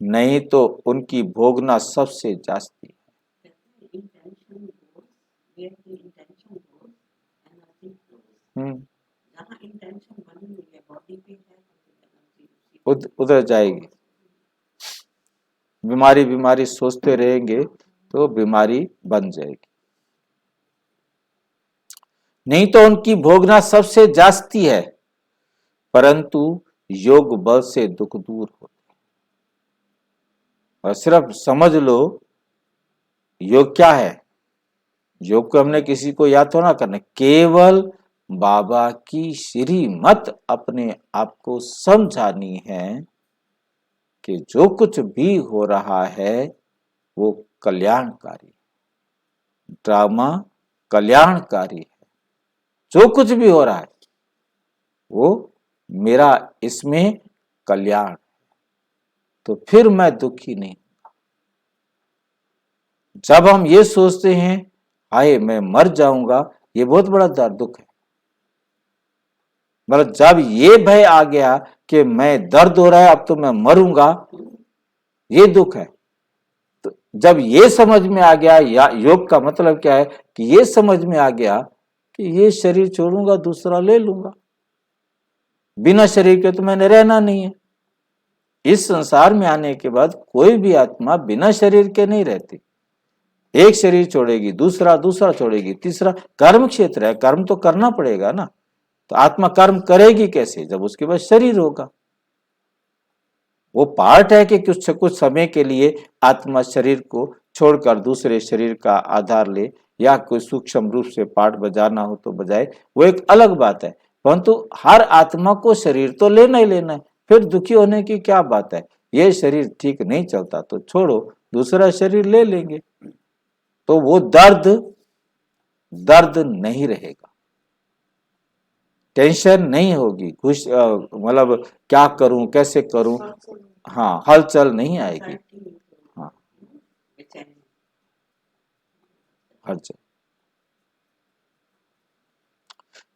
नहीं तो उनकी भोगना सबसे जास्ती है। उधर जाएगी। बीमारी सोचते रहेंगे तो बीमारी बन जाएगी। नहीं तो उनकी भोगना सबसे जास्ती है, परंतु योग बल से दुख दूर होते हैं। और सिर्फ समझ लो योग क्या है। योग को हमने किसी को याद तो ना करना, केवल बाबा की श्रीमत अपने आप को समझानी है कि जो कुछ भी हो रहा है वो कल्याणकारी, ड्रामा कल्याणकारी है। जो कुछ भी हो रहा है वो मेरा इसमें कल्याण, तो फिर मैं दुखी नहीं। जब हम ये सोचते हैं हाय मैं मर जाऊंगा, ये बहुत बड़ा दुख है। मतलब जब ये भय आ गया कि मैं दर्द हो रहा है अब तो मैं मरूंगा, ये दुख है। तो जब ये समझ में आ गया, या योग का मतलब क्या है कि ये समझ में आ गया कि ये शरीर छोड़ूंगा दूसरा ले लूंगा, बिना शरीर के तो मैंने रहना नहीं है। इस संसार में आने के बाद कोई भी आत्मा बिना शरीर के नहीं रहती। एक शरीर छोड़ेगी दूसरा, दूसरा छोड़ेगी तीसरा। कर्म क्षेत्र है, कर्म तो करना पड़ेगा ना। तो आत्मा कर्म करेगी कैसे, जब उसके पास शरीर होगा। वो पार्ट है कि कुछ समय के लिए आत्मा शरीर को छोड़कर दूसरे शरीर का आधार ले, या कोई सूक्ष्म रूप से पार्ट बजाना हो तो बजाए, वो एक अलग बात है। परंतु हर आत्मा को शरीर तो लेना ही लेना है, फिर दुखी होने की क्या बात है। ये शरीर ठीक नहीं चलता तो छोड़ो, दूसरा शरीर ले लेंगे, तो वो दर्द नहीं रहेगा, टेंशन नहीं होगी, मतलब क्या करूं कैसे करूं, हाँ हलचल नहीं आएगी। हाँ हलचल,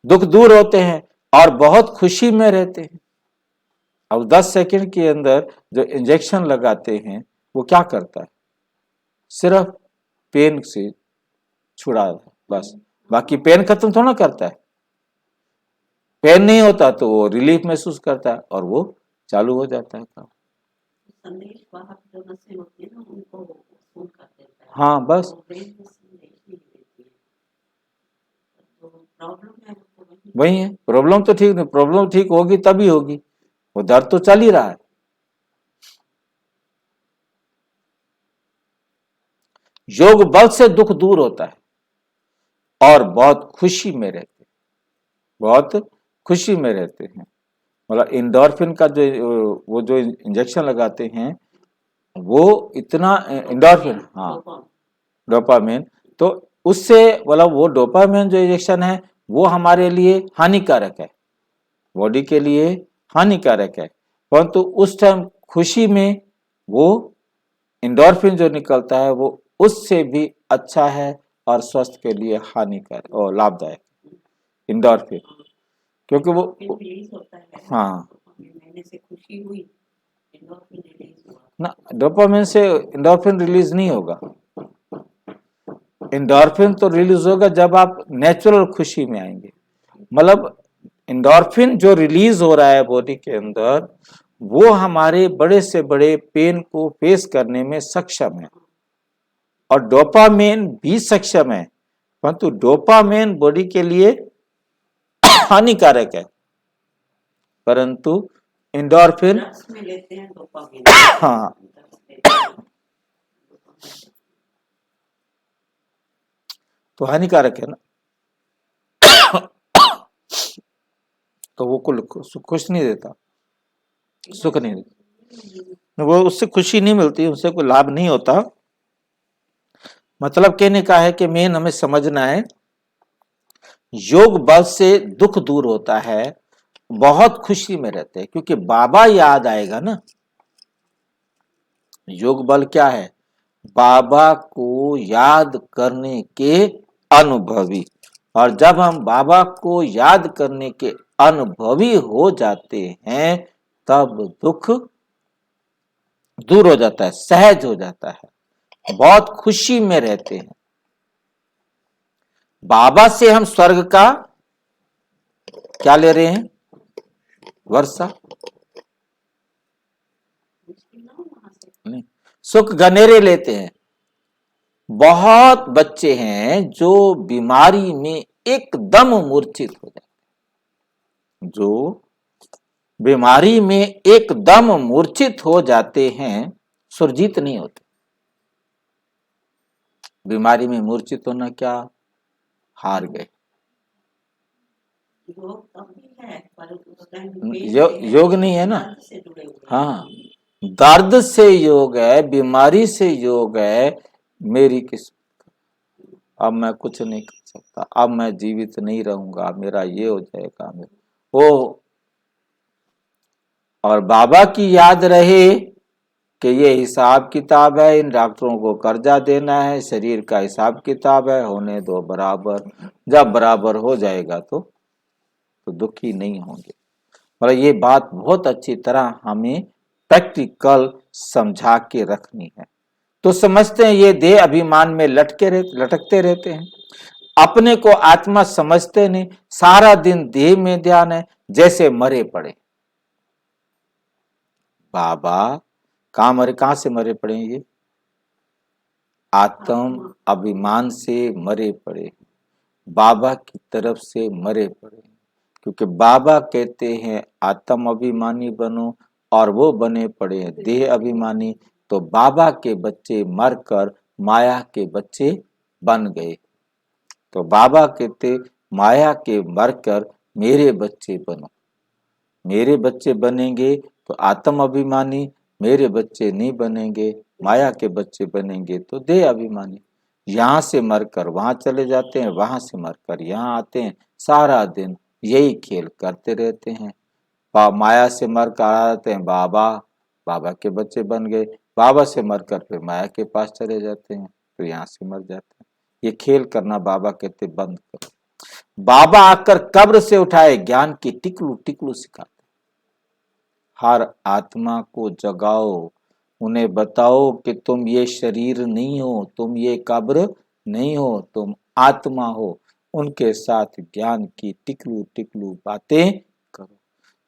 दुख दूर होते हैं और बहुत खुशी में रहते हैं। अब 10 सेकंड के अंदर जो इंजेक्शन लगाते हैं वो क्या करता है, सिर्फ पेन से छुड़ा है बस, बाकी पेन खत्म थोड़ा करता है। पेन नहीं होता तो वो रिलीफ महसूस करता है और वो चालू हो जाता है काम। संदेश वाहक जो नसें होती है ना उनको फोन कर देता है। हाँ बस तो ब्रेन में संदेश नहीं देती है। तो प्रॉब्लम है तो वही है। प्रॉब्लम तो ठीक नहीं, प्रॉब्लम ठीक होगी तभी होगी, वो दर्द तो चल ही रहा है। योग बल से दुख दूर होता है और बहुत खुशी में रहते हैं, बहुत खुशी में रहते हैं। मतलब इंडोर्फिन का जो वो जो इंजेक्शन लगाते हैं वो इतना इंडोर्फिन, हाँ डोपामिन, तो उससे मतलब वो डोपामिन जो इंजेक्शन है वो हमारे लिए हानिकारक है, बॉडी के लिए हानिकारक है। परंतु उस टाइम खुशी में वो इंडोर्फिन जो निकलता है वो उससे भी अच्छा है और स्वास्थ्य के लिए हानिकारक और लाभदायक इंडोर्फिन, क्योंकि वो रिलीज होता है। हाँ मैंने से खुशी हुई, एंडोर्फिन रिलीज हुआ ना, डोपामिन से इंडोर्फिन रिलीज नहीं होगा। इंडोर्फिन तो रिलीज होगा जब आप नेचुरल खुशी में आएंगे। मतलब इंडोर्फिन जो रिलीज हो रहा है बॉडी के अंदर वो हमारे बड़े से बड़े पेन को फेस करने में सक्षम है, और डोपामिन भी सक्षम है, परंतु डोपामिन बॉडी के लिए हानिकारक है, परंतु इंडोर्फिन ड्रग्स में लेते हैं डोपामिन। हाँ तो हानिकारक है ना। तो वो खुश नहीं देता, सुख नहीं देता, वो उससे खुशी नहीं मिलती, उससे कोई लाभ नहीं होता। मतलब कहने का है कि मेन हमें समझना है योग बल से दुख दूर होता है, बहुत खुशी में रहते हैं, क्योंकि बाबा याद आएगा ना। योग बल क्या है, बाबा को याद करने के अनुभवी, और जब हम बाबा को याद करने के अनुभवी हो जाते हैं तब दुख दूर हो जाता है, सहज हो जाता है, बहुत खुशी में रहते हैं। बाबा से हम स्वर्ग का क्या ले रहे हैं, वर्षा नहीं, सुख गनेरे लेते हैं। बहुत बच्चे हैं जो बीमारी में एकदम मूर्छित हो जाते हैं, जो बीमारी में एकदम मूर्छित हो जाते हैं, सुरजीत नहीं होते। बीमारी में मूर्छित होना क्या, हार गए। योग तब भी है पर उस टाइम योग नहीं है ना, दर्द से जुड़े हुए हैं। हाँ, दर्द से योग है, बीमारी से योग है। मेरी किस्मत, अब मैं कुछ नहीं कर सकता, अब मैं जीवित नहीं रहूंगा, मेरा ये हो जाएगा, वो। और बाबा की याद रहे कि ये हिसाब किताब है, इन डॉक्टरों को कर्जा देना है, शरीर का हिसाब किताब है, होने दो बराबर। जब बराबर हो जाएगा तो दुखी नहीं होंगे। मतलब ये बात बहुत अच्छी तरह हमें प्रैक्टिकल समझा के रखनी है। तो समझते हैं ये देह अभिमान में लटकते रहते हैं, अपने को आत्मा समझते नहीं, सारा दिन देह में ध्यान है, जैसे मरे पड़े। बाबा कहां से मरे पड़े हैं ये, आत्म अभिमान से मरे पड़े, बाबा की तरफ से मरे पड़े। क्योंकि बाबा कहते हैं आत्म अभिमानी बनो, और वो बने पड़े हैं देह अभिमानी। तो बाबा के बच्चे मरकर माया के बच्चे बन गए। तो बाबा कहते माया के मरकर मेरे बच्चे बनो। मेरे बच्चे बनेंगे तो आत्म अभिमानी, मेरे बच्चे नहीं बनेंगे, माया के बच्चे बनेंगे तो देह अभिमानी। यहाँ से मरकर वहां चले जाते हैं, वहां से मरकर यहाँ आते हैं, सारा दिन यही खेल करते रहते हैं। माया से मरकर आ जाते हैं बाबा, बाबा के बच्चे बन गए, बाबा से मरकर फिर माया के पास चले जाते हैं, फिर यहाँ से मर जाते हैं। ये खेल करना बाबा कहते बंद करो। बाबा आकर कब्र से उठाए ज्ञान की टिकलू टिकलू सिखाते। हर आत्मा को जगाओ, उन्हें बताओ कि तुम ये शरीर नहीं हो, तुम ये कब्र नहीं हो, तुम आत्मा हो। उनके साथ ज्ञान की टिकलू टिकलू बातें करो।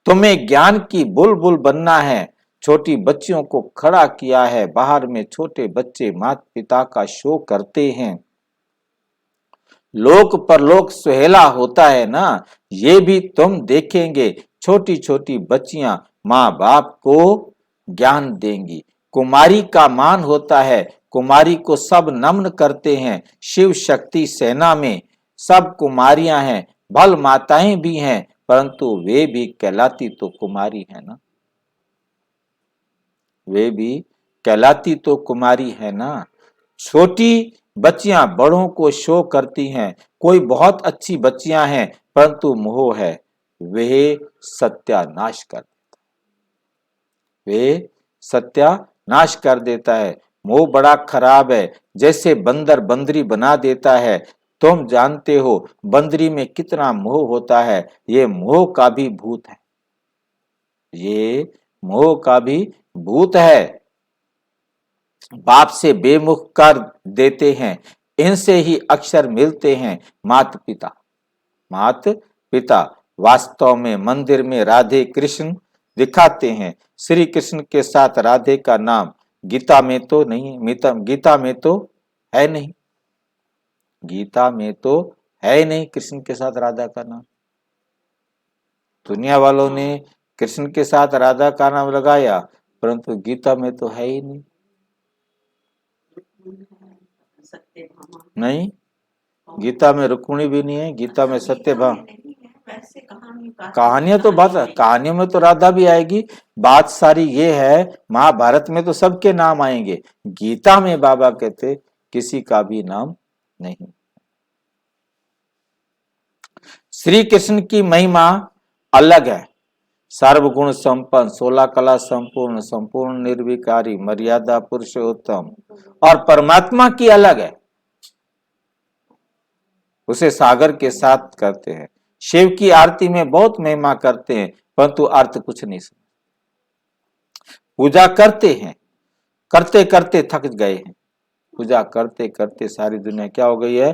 तुम्हें ज्ञान की बुलबुल बनना है। छोटी बच्चियों को खड़ा किया है, बाहर में छोटे बच्चे माता पिता का शो करते हैं। लोक परलोक सुहेला होता है ना, ये भी तुम देखेंगे। छोटी छोटी बच्चियां माँ बाप को ज्ञान देंगी। कुमारी का मान होता है, कुमारी को सब नमन करते हैं। शिव शक्ति सेना में सब कुमारियां हैं, भल माताएं भी हैं, परंतु वे भी कहलाती तो कुमारी है ना, वे भी कहलाती तो कुमारी है ना। छोटी बच्चियां बड़ों को शो करती हैं। कोई बहुत अच्छी बच्चियां हैं, परंतु मोह है, वे सत्यानाश कर वे सत्यानाश कर देता है। मोह बड़ा खराब है, जैसे बंदर बंदरी बना देता है। तुम जानते हो बंदरी में कितना मोह होता है। ये मोह का भी भूत है, ये मोह का भी भूत है। बाप से बेमुख कर देते हैं, इनसे ही अक्षर मिलते हैं। मात पिता वास्तव में मंदिर में राधे कृष्ण दिखाते हैं। श्री कृष्ण के साथ राधे का नाम गीता में तो नहीं, गीता में तो है नहीं, गीता में तो है नहीं कृष्ण के साथ राधा का नाम। दुनिया वालों ने कृष्ण के साथ राधा का नाम लगाया, परंतु गीता में तो है ही नहीं। नहीं, गीता में रुक्मिणी भी नहीं है, गीता में सत्यभामा। कहानियां तो बात, कहानियों में तो राधा भी आएगी। बात सारी ये है, महाभारत में तो सबके नाम आएंगे, गीता में बाबा कहते किसी का भी नाम नहीं। श्री कृष्ण की महिमा अलग है। सर्वगुण संपन्न, 16 कला संपूर्ण, संपूर्ण निर्विकारी, मर्यादा पुरुषोत्तम। और परमात्मा की अलग है, उसे सागर के साथ करते हैं। शिव की आरती में बहुत महिमा करते हैं, परंतु अर्थ कुछ नहीं समझ। पूजा करते हैं, करते करते थक गए हैं। पूजा करते करते सारी दुनिया क्या हो गई है,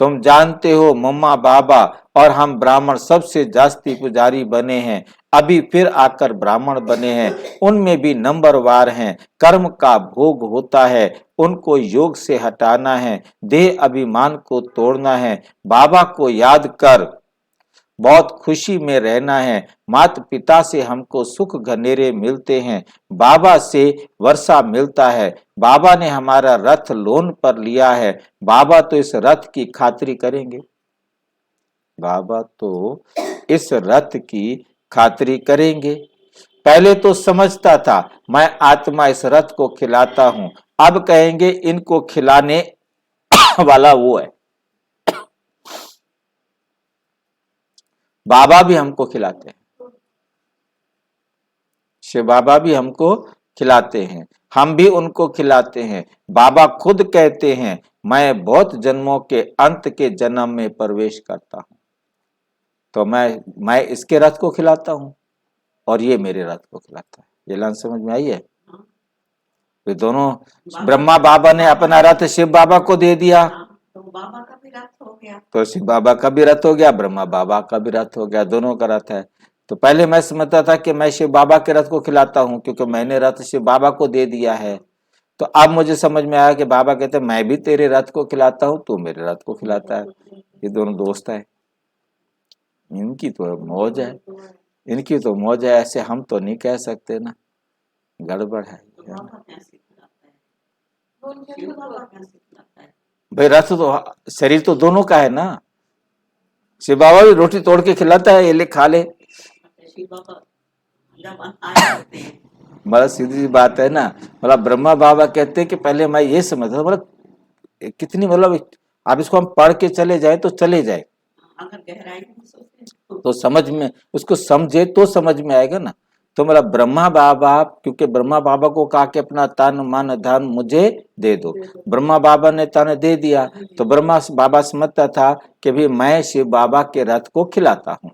तुम जानते हो मम्मा बाबा और हम ब्राह्मण सबसे जास्ती पुजारी बने हैं, अभी फिर आकर ब्राह्मण बने हैं, उनमें भी नंबरवार हैं, कर्म का भोग होता है, उनको योग से हटाना है, देह अभिमान को तोड़ना है, बाबा को याद कर बहुत खुशी में रहना है, माता पिता से हमको सुख घनेरे मिलते हैं, बाबा से वर्षा मिलता है, बाबा ने हमारा रथ लोन पर लिया है, बाबा तो इस रथ की खातिरी करेंगे, बाबा तो इस रथ की खातिरी करेंगे। पहले तो समझता था मैं आत्मा इस रथ को खिलाता हूं, अब कहेंगे इनको खिलाने वाला वो है। बाबा भी हमको खिलाते हैं, शिव बाबा भी हमको खिलाते हैं, हम भी उनको खिलाते हैं। बाबा खुद कहते हैं मैं बहुत जन्मों के अंत के जन्म में प्रवेश करता हूं, तो मैं इसके रथ को खिलाता हूं और ये मेरे रथ को खिलाता है। ये लाइन समझ में आई है? वे दोनों ब्रह्मा बाबा ने अपना रथ शिव बाबा को दे दिया, तो बाबा का भी रथ हो गया, तो शिव बाबा का भी रथ हो गया, ब्रह्मा बाबा का भी रथ हो गया, दोनों का रथ है। तो पहले मैं समझता था कि मैं शिव बाबा के रथ को खिलाता हूं क्योंकि मैंने रथ शिव बाबा को दे दिया है। तो अब मुझे समझ में आया कि बाबा कहते हैं मैं भी तेरे रथ को खिलाता हूं, तू मेरे रथ को खिलाता है। ये दोनों दोस्त है, इनकी तो मौज है, इनकी तो मौज है, ऐसे हम तो नहीं कह सकते ना, गड़बड़ है। तो बाबा कैसे खिलाता है, शिव बाबा कैसे खिलाता है? भाई रथ तो शरीर तो दोनों का है ना, शिव बाबा भी रोटी तोड़ के खिलाता है, ये ले खा ले, शिव बाबा जब आए होते हैं, मतलब सीधी सी बात है ना। मतलब ब्रह्मा बाबा कहते हैं कि पहले मैं ये समझता था, मतलब कितनी, मतलब आप इसको हम पढ़ के चले जाए तो चले जाए, अगर गहराई में सोचे तो समझ में, उसको समझे तो समझ में आएगा ना। तो मतलब ब्रह्मा बाबा, क्योंकि ब्रह्मा बाबा को कहा कि अपना तन मन धन मुझे दे दो, ब्रह्मा बाबा ने तन दे दिया, तो ब्रह्मा बाबा समझता था कि भी मैं शिव बाबा के रथ को खिलाता हूँ।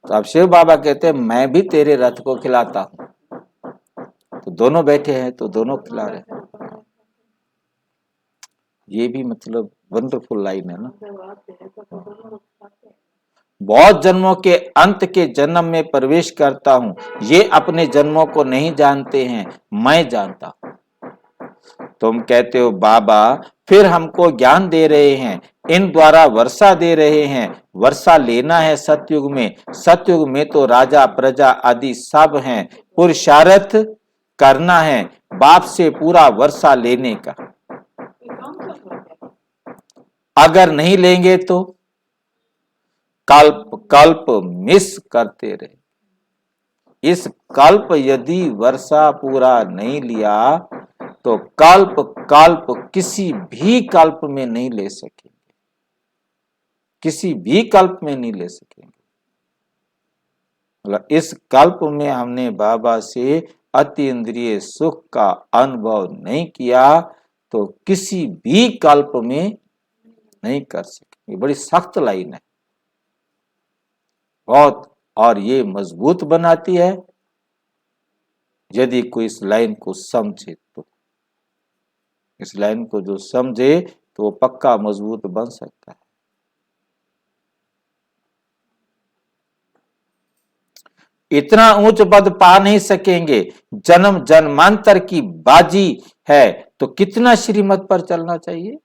तो अब शिव बाबा कहते हैं मैं भी तेरे रथ को खिलाता हूँ, तो दोनों बैठे हैं तो दोनों खिला रहे हैं। ये भी मतलब वंडरफुल लाइन है ना। बहुत जन्मों के अंत के जन्म में प्रवेश करता हूं, ये अपने जन्मों को नहीं जानते हैं, मैं जानता हूं। तुम कहते हो बाबा फिर हमको ज्ञान दे रहे हैं, इन द्वारा वर्षा दे रहे हैं, वर्षा लेना है सतयुग में, सतयुग में तो राजा प्रजा आदि सब हैं, पुरुषार्थ करना है बाप से पूरा वर्षा लेने का, अगर नहीं लेंगे तो कल्प कल्प मिस करते रहे। इस कल्प यदि वर्षा पूरा नहीं लिया तो कल्प कल्प किसी भी कल्प में नहीं ले सकेंगे, किसी भी कल्प में नहीं ले सकेंगे। मतलब इस कल्प में हमने बाबा से अति इंद्रिय सुख का अनुभव नहीं किया तो किसी भी कल्प में नहीं कर सके। ये बड़ी सख्त लाइन है बहुत, और ये मजबूत बनाती है यदि कोई इस लाइन को समझे तो। इस लाइन को जो समझे तो वो पक्का मजबूत बन सकता है। इतना ऊंच पद पा नहीं सकेंगे, जन्म जन्मांतर की बाजी है, तो कितना श्रीमत पर चलना चाहिए।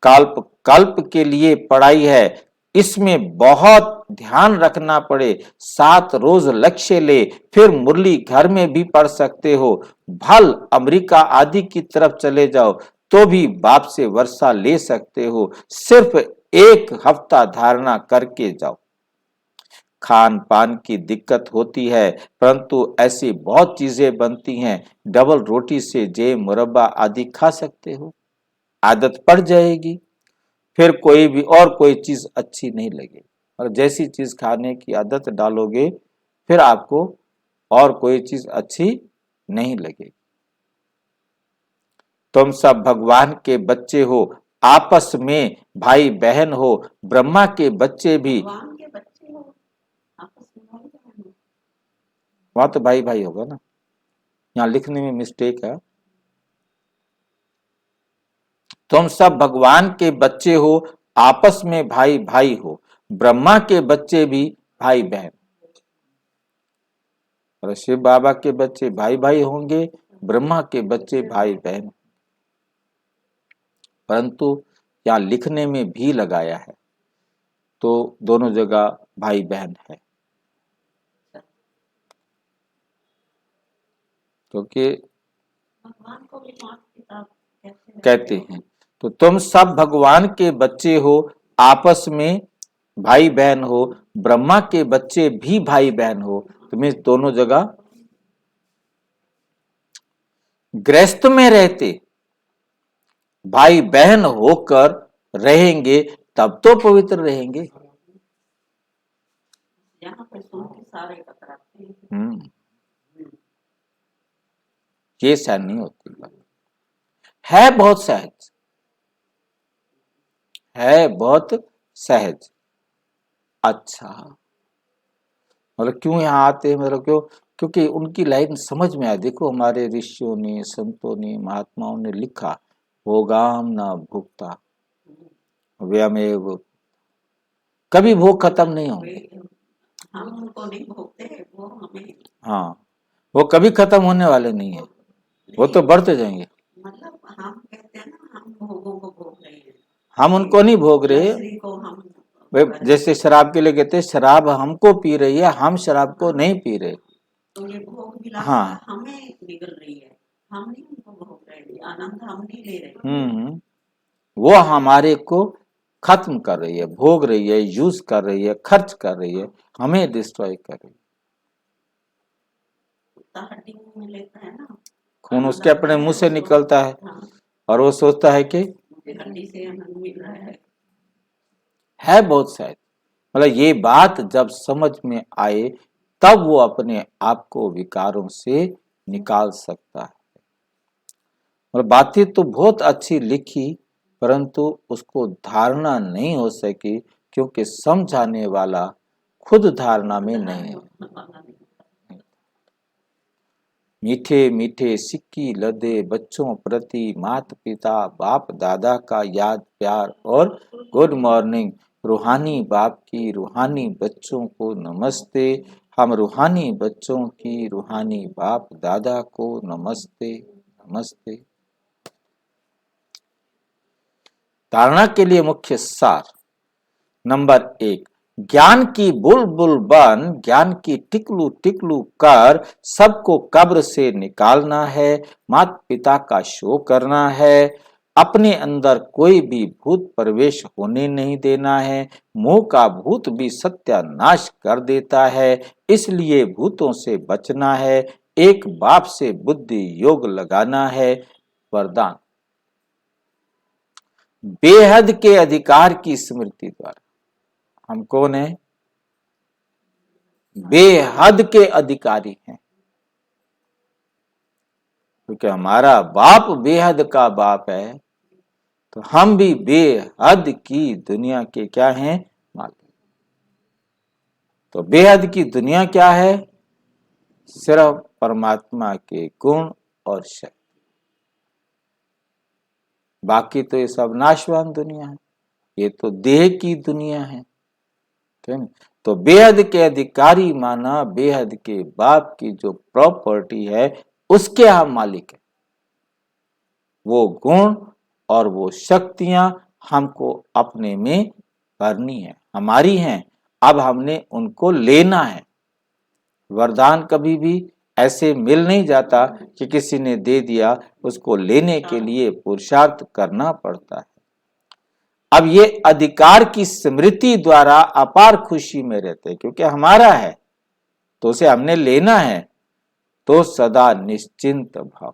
कल्प कल्प के लिए पढ़ाई है, इसमें बहुत ध्यान रखना पड़े, 7 रोज लक्ष्य ले, फिर मुरली घर में भी पढ़ सकते हो, भल अमेरिका आदि की तरफ चले जाओ तो भी बाप से वर्षा ले सकते हो, सिर्फ 1 हफ्ता धारणा करके जाओ। खान पान की दिक्कत होती है परंतु ऐसी बहुत चीजें बनती हैं, डबल रोटी से जैम मुरब्बा आदि खा सकते हो, आदत पड़ जाएगी, फिर कोई भी और कोई चीज अच्छी नहीं लगेगी। और जैसी चीज खाने की आदत डालोगे फिर आपको और कोई चीज अच्छी नहीं लगेगी। तुम सब भगवान के बच्चे हो, आपस में भाई बहन हो, ब्रह्मा के बच्चे भी, भगवान के बच्चे हो, आपस में भाई बहन हो। वहां तो भाई भाई होगा ना, यहाँ लिखने में मिस्टेक है। तुम सब भगवान के बच्चे हो, आपस में भाई भाई हो, ब्रह्मा के बच्चे भी भाई बहन। और शिव बाबा के बच्चे भाई भाई होंगे, ब्रह्मा के बच्चे भाई बहन। परंतु यहाँ लिखने में भी लगाया है, तो दोनों जगह भाई बहन है, क्योंकि भगवान को भी माता पिता कहते हैं। तो तुम सब भगवान के बच्चे हो, आपस में भाई बहन हो, ब्रह्मा के बच्चे भी भाई बहन हो। तुम्हें दोनों जगह गृहस्थ में रहते भाई बहन होकर रहेंगे, तब तो पवित्र रहेंगे। यहाँ पे सुन के सारे कतराते हैं। ये सहन नहीं होती बात। है बहुत सहज, है बहुत सहज। अच्छा, मतलब क्यों यहाँ आते हैं, मतलब क्यों? क्योंकि उनकी लाइन समझ में आए। देखो हमारे ऋषियों ने, संतों ने, महात्माओं ने लिखा, भोगाम न भुगता व्यमेव, कभी भोग खत्म नहीं होंगे। हम उनको नहीं भोगते, वो हमें। हाँ, वो कभी खत्म होने वाले नहीं है, वो तो बढ़ते जाएंगे। मतलब हम कहते हैं ना, हम भोगों को भोग रहे हैं, हम उनको नहीं भोग रहे। लस्सी को हम जैसे शराब के लिए कहते हैं, शराब हमको पी रही है, हम शराब को नहीं पी रहे। तो ये भोग विलास हाँ, हमें निगल रही है, हम नहीं उनको भोग रहे हैं, आनंद हम नहीं ले रहे। वो हमारे को खत्म कर रही है, भोग रही है, यूज कर रही है, खर्च कर रही है, हमें डिस्ट्रॉय कर रही है। कुत्ता हड्डी मुंह में लेता है ना, खून उसके अपने मुंह से निकलता है, और वो सोचता है कि हड्डी से आनंद मिल रहा है बहुत शायद। मतलब ये बात जब समझ में आए, तब वो अपने आप को विकारों से निकाल सकता है। मतलब बातें तो बहुत अच्छी लिखी, परंतु उसको धारणा नहीं हो सकी, क्योंकि समझाने वाला खुद धारणा में नहीं है। मीठे मीठे सिक्की लदे बच्चों प्रति माता पिता बाप दादा का याद प्यार और गुड मॉर्निंग। रूहानी बाप की रूहानी बच्चों को नमस्ते। हम रूहानी बच्चों की रूहानी बाप दादा को नमस्ते नमस्ते। धारणा के लिए मुख्य सार। नंबर 1, ज्ञान की बुलबुल बन, ज्ञान की टिकलू टिकलू कर सबको कब्र से निकालना है, माता पिता का शो करना है, अपने अंदर कोई भी भूत प्रवेश होने नहीं देना है। मोह का भूत भी सत्यानाश कर देता है, इसलिए भूतों से बचना है। एक बाप से बुद्धि योग लगाना है। वरदान, बेहद के अधिकार की स्मृति द्वारा। हम कौन है? बेहद के अधिकारी हैं, क्योंकि हमारा बाप बेहद का बाप है, तो हम भी बेहद की दुनिया के क्या हैं? मालिक। तो बेहद की दुनिया क्या है? सिर्फ परमात्मा के गुण और शक्ति। बाकी तो ये सब नाशवान दुनिया है, ये तो देह की दुनिया है। तो बेहद के अधिकारी माना, बेहद के बाप की जो प्रॉपर्टी है उसके हम मालिक है। वो गुण और वो शक्तियां हमको अपने में भरनी है, हमारी हैं। अब हमने उनको लेना है। वरदान कभी भी ऐसे मिल नहीं जाता कि किसी ने दे दिया, उसको लेने के लिए पुरुषार्थ करना पड़ता है। अब ये अधिकार की स्मृति द्वारा अपार खुशी में रहते हैं, क्योंकि हमारा है तो उसे हमने लेना है। तो सदा निश्चिंत भाव,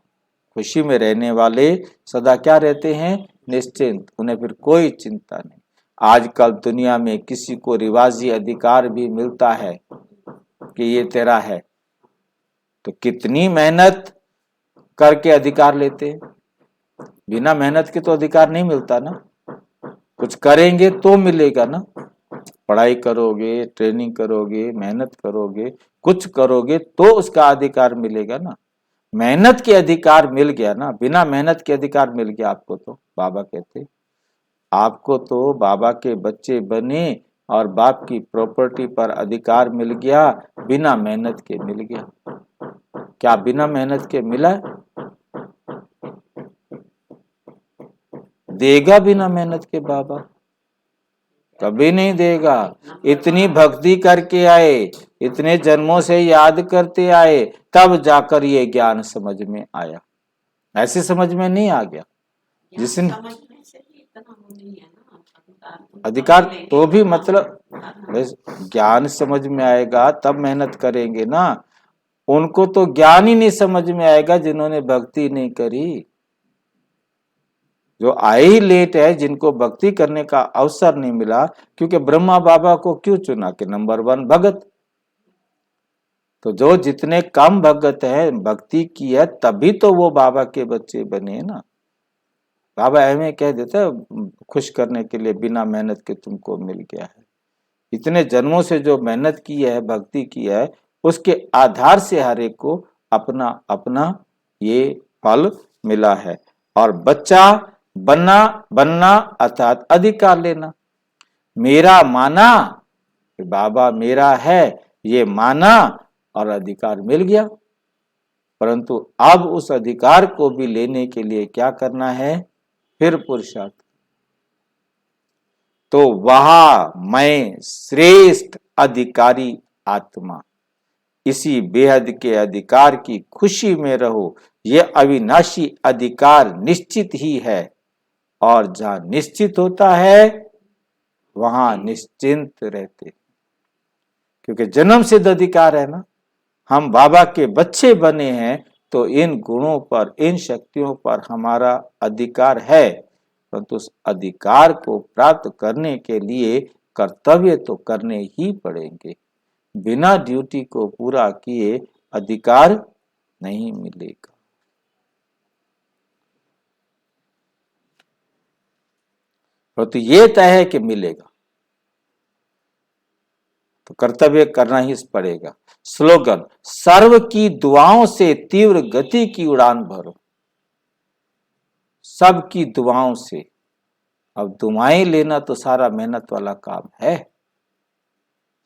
खुशी में रहने वाले सदा क्या रहते हैं? निश्चिंत। उन्हें फिर कोई चिंता नहीं। आजकल दुनिया में किसी को रिवाजी अधिकार भी मिलता है कि ये तेरा है, तो कितनी मेहनत करके अधिकार लेते हैं। बिना मेहनत के तो अधिकार नहीं मिलता ना, कुछ करेंगे तो मिलेगा ना। पढ़ाई करोगे, ट्रेनिंग करोगे, मेहनत करोगे, कुछ करोगे तो उसका अधिकार मिलेगा ना। मेहनत के अधिकार मिल गया ना, बिना मेहनत के अधिकार मिल गया आपको, तो बाबा कहते आपको तो बाबा के बच्चे बने और बाप की प्रॉपर्टी पर अधिकार मिल गया, बिना मेहनत के मिल गया। क्या बिना मेहनत के मिला? देगा बिना मेहनत के बाबा? कभी नहीं देगा। इतनी भक्ति करके आए, इतने जन्मों से याद करते आए, तब जाकर ये ज्ञान समझ में आया। ऐसे समझ में नहीं आ गया। जिसने समझने से भी इतना वो नहीं है ना, अधिकार तो भी मतलब ज्ञान समझ में आएगा तब मेहनत करेंगे ना। उनको तो ज्ञान ही नहीं समझ में आएगा जिन्होंने भक्ति नहीं करी। जो आए ही लेट है, जिनको भक्ति करने का अवसर नहीं मिला, क्योंकि ब्रह्मा बाबा को क्यों चुना कि नंबर 1 भगत। तो जो जितने कम भगत है, भक्ति की है, तभी तो वो बाबा के बच्चे बने ना। बाबा ऐਵੇਂ कह देता है खुश करने के लिए, बिना मेहनत के तुमको मिल गया है। इतने जन्मों से जो मेहनत की है, भक्ति की है, उसके आधार से हर एक को अपना अपना ये फल मिला है। और बच्चा बनना अर्थात अधिकार लेना। मेरा माना, बाबा मेरा है, ये माना और अधिकार मिल गया। परंतु अब उस अधिकार को भी लेने के लिए क्या करना है? फिर पुरुषार्थ। तो वहां मैं श्रेष्ठ अधिकारी आत्मा, इसी बेहद के अधिकार की खुशी में रहो। यह अविनाशी अधिकार निश्चित ही है, और जहां निश्चित होता है वहां निश्चिंत रहते, क्योंकि जन्म सिद्ध अधिकार है ना। हम बाबा के बच्चे बने हैं तो इन गुणों पर, इन शक्तियों पर हमारा अधिकार है। परंतु उस अधिकार को प्राप्त करने के लिए कर्तव्य तो करने ही पड़ेंगे। बिना ड्यूटी को पूरा किए अधिकार नहीं मिलेगा। परंतु ये तय है कि मिलेगा, तो कर्तव्य करना ही पड़ेगा। स्लोगन, सर्व की दुआओं से तीव्र गति की उड़ान भरो। सबकी दुआओं से। अब दुआएं लेना तो सारा मेहनत वाला काम है।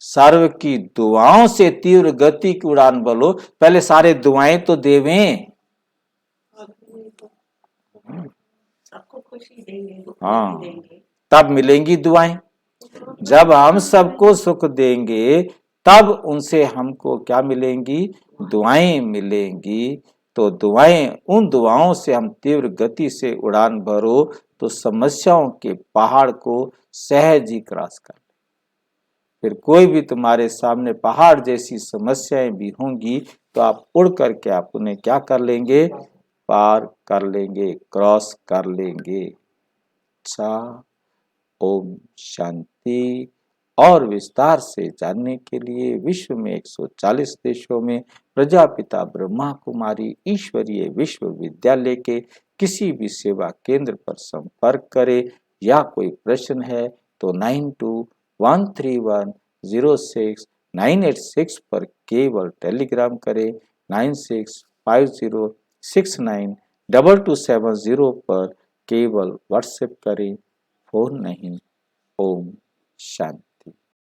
सर्व की दुआओं से तीव्र गति की उड़ान भरो। पहले सारे दुआएं तो देवें। सबको खुशी देंगे, हाँ, देंगे, तब मिलेंगी दुआएं। जब हम सबको सुख देंगे तब उनसे हमको क्या मिलेंगी? दुआएं मिलेंगी। तो दुआएं, उन दुआओं से हम तीव्र गति से उड़ान भरो तो समस्याओं के पहाड़ को सहज ही क्रॉस कर। फिर कोई भी तुम्हारे सामने पहाड़ जैसी समस्याएं भी होंगी तो आप उड़ करके आप उन्हें क्या कर लेंगे? पार कर लेंगे, क्रॉस कर लेंगे। अच्छा, ओम शांति। और विस्तार से जानने के लिए विश्व में 140 देशों में प्रजापिता ब्रह्मा कुमारी ईश्वरीय विश्वविद्यालय के किसी भी सेवा केंद्र पर संपर्क करें, या कोई प्रश्न है तो 9213106986 पर केवल टेलीग्राम करें। 9650692270 पर केवल व्हाट्सएप करें, फोन नहीं। ओम शांति।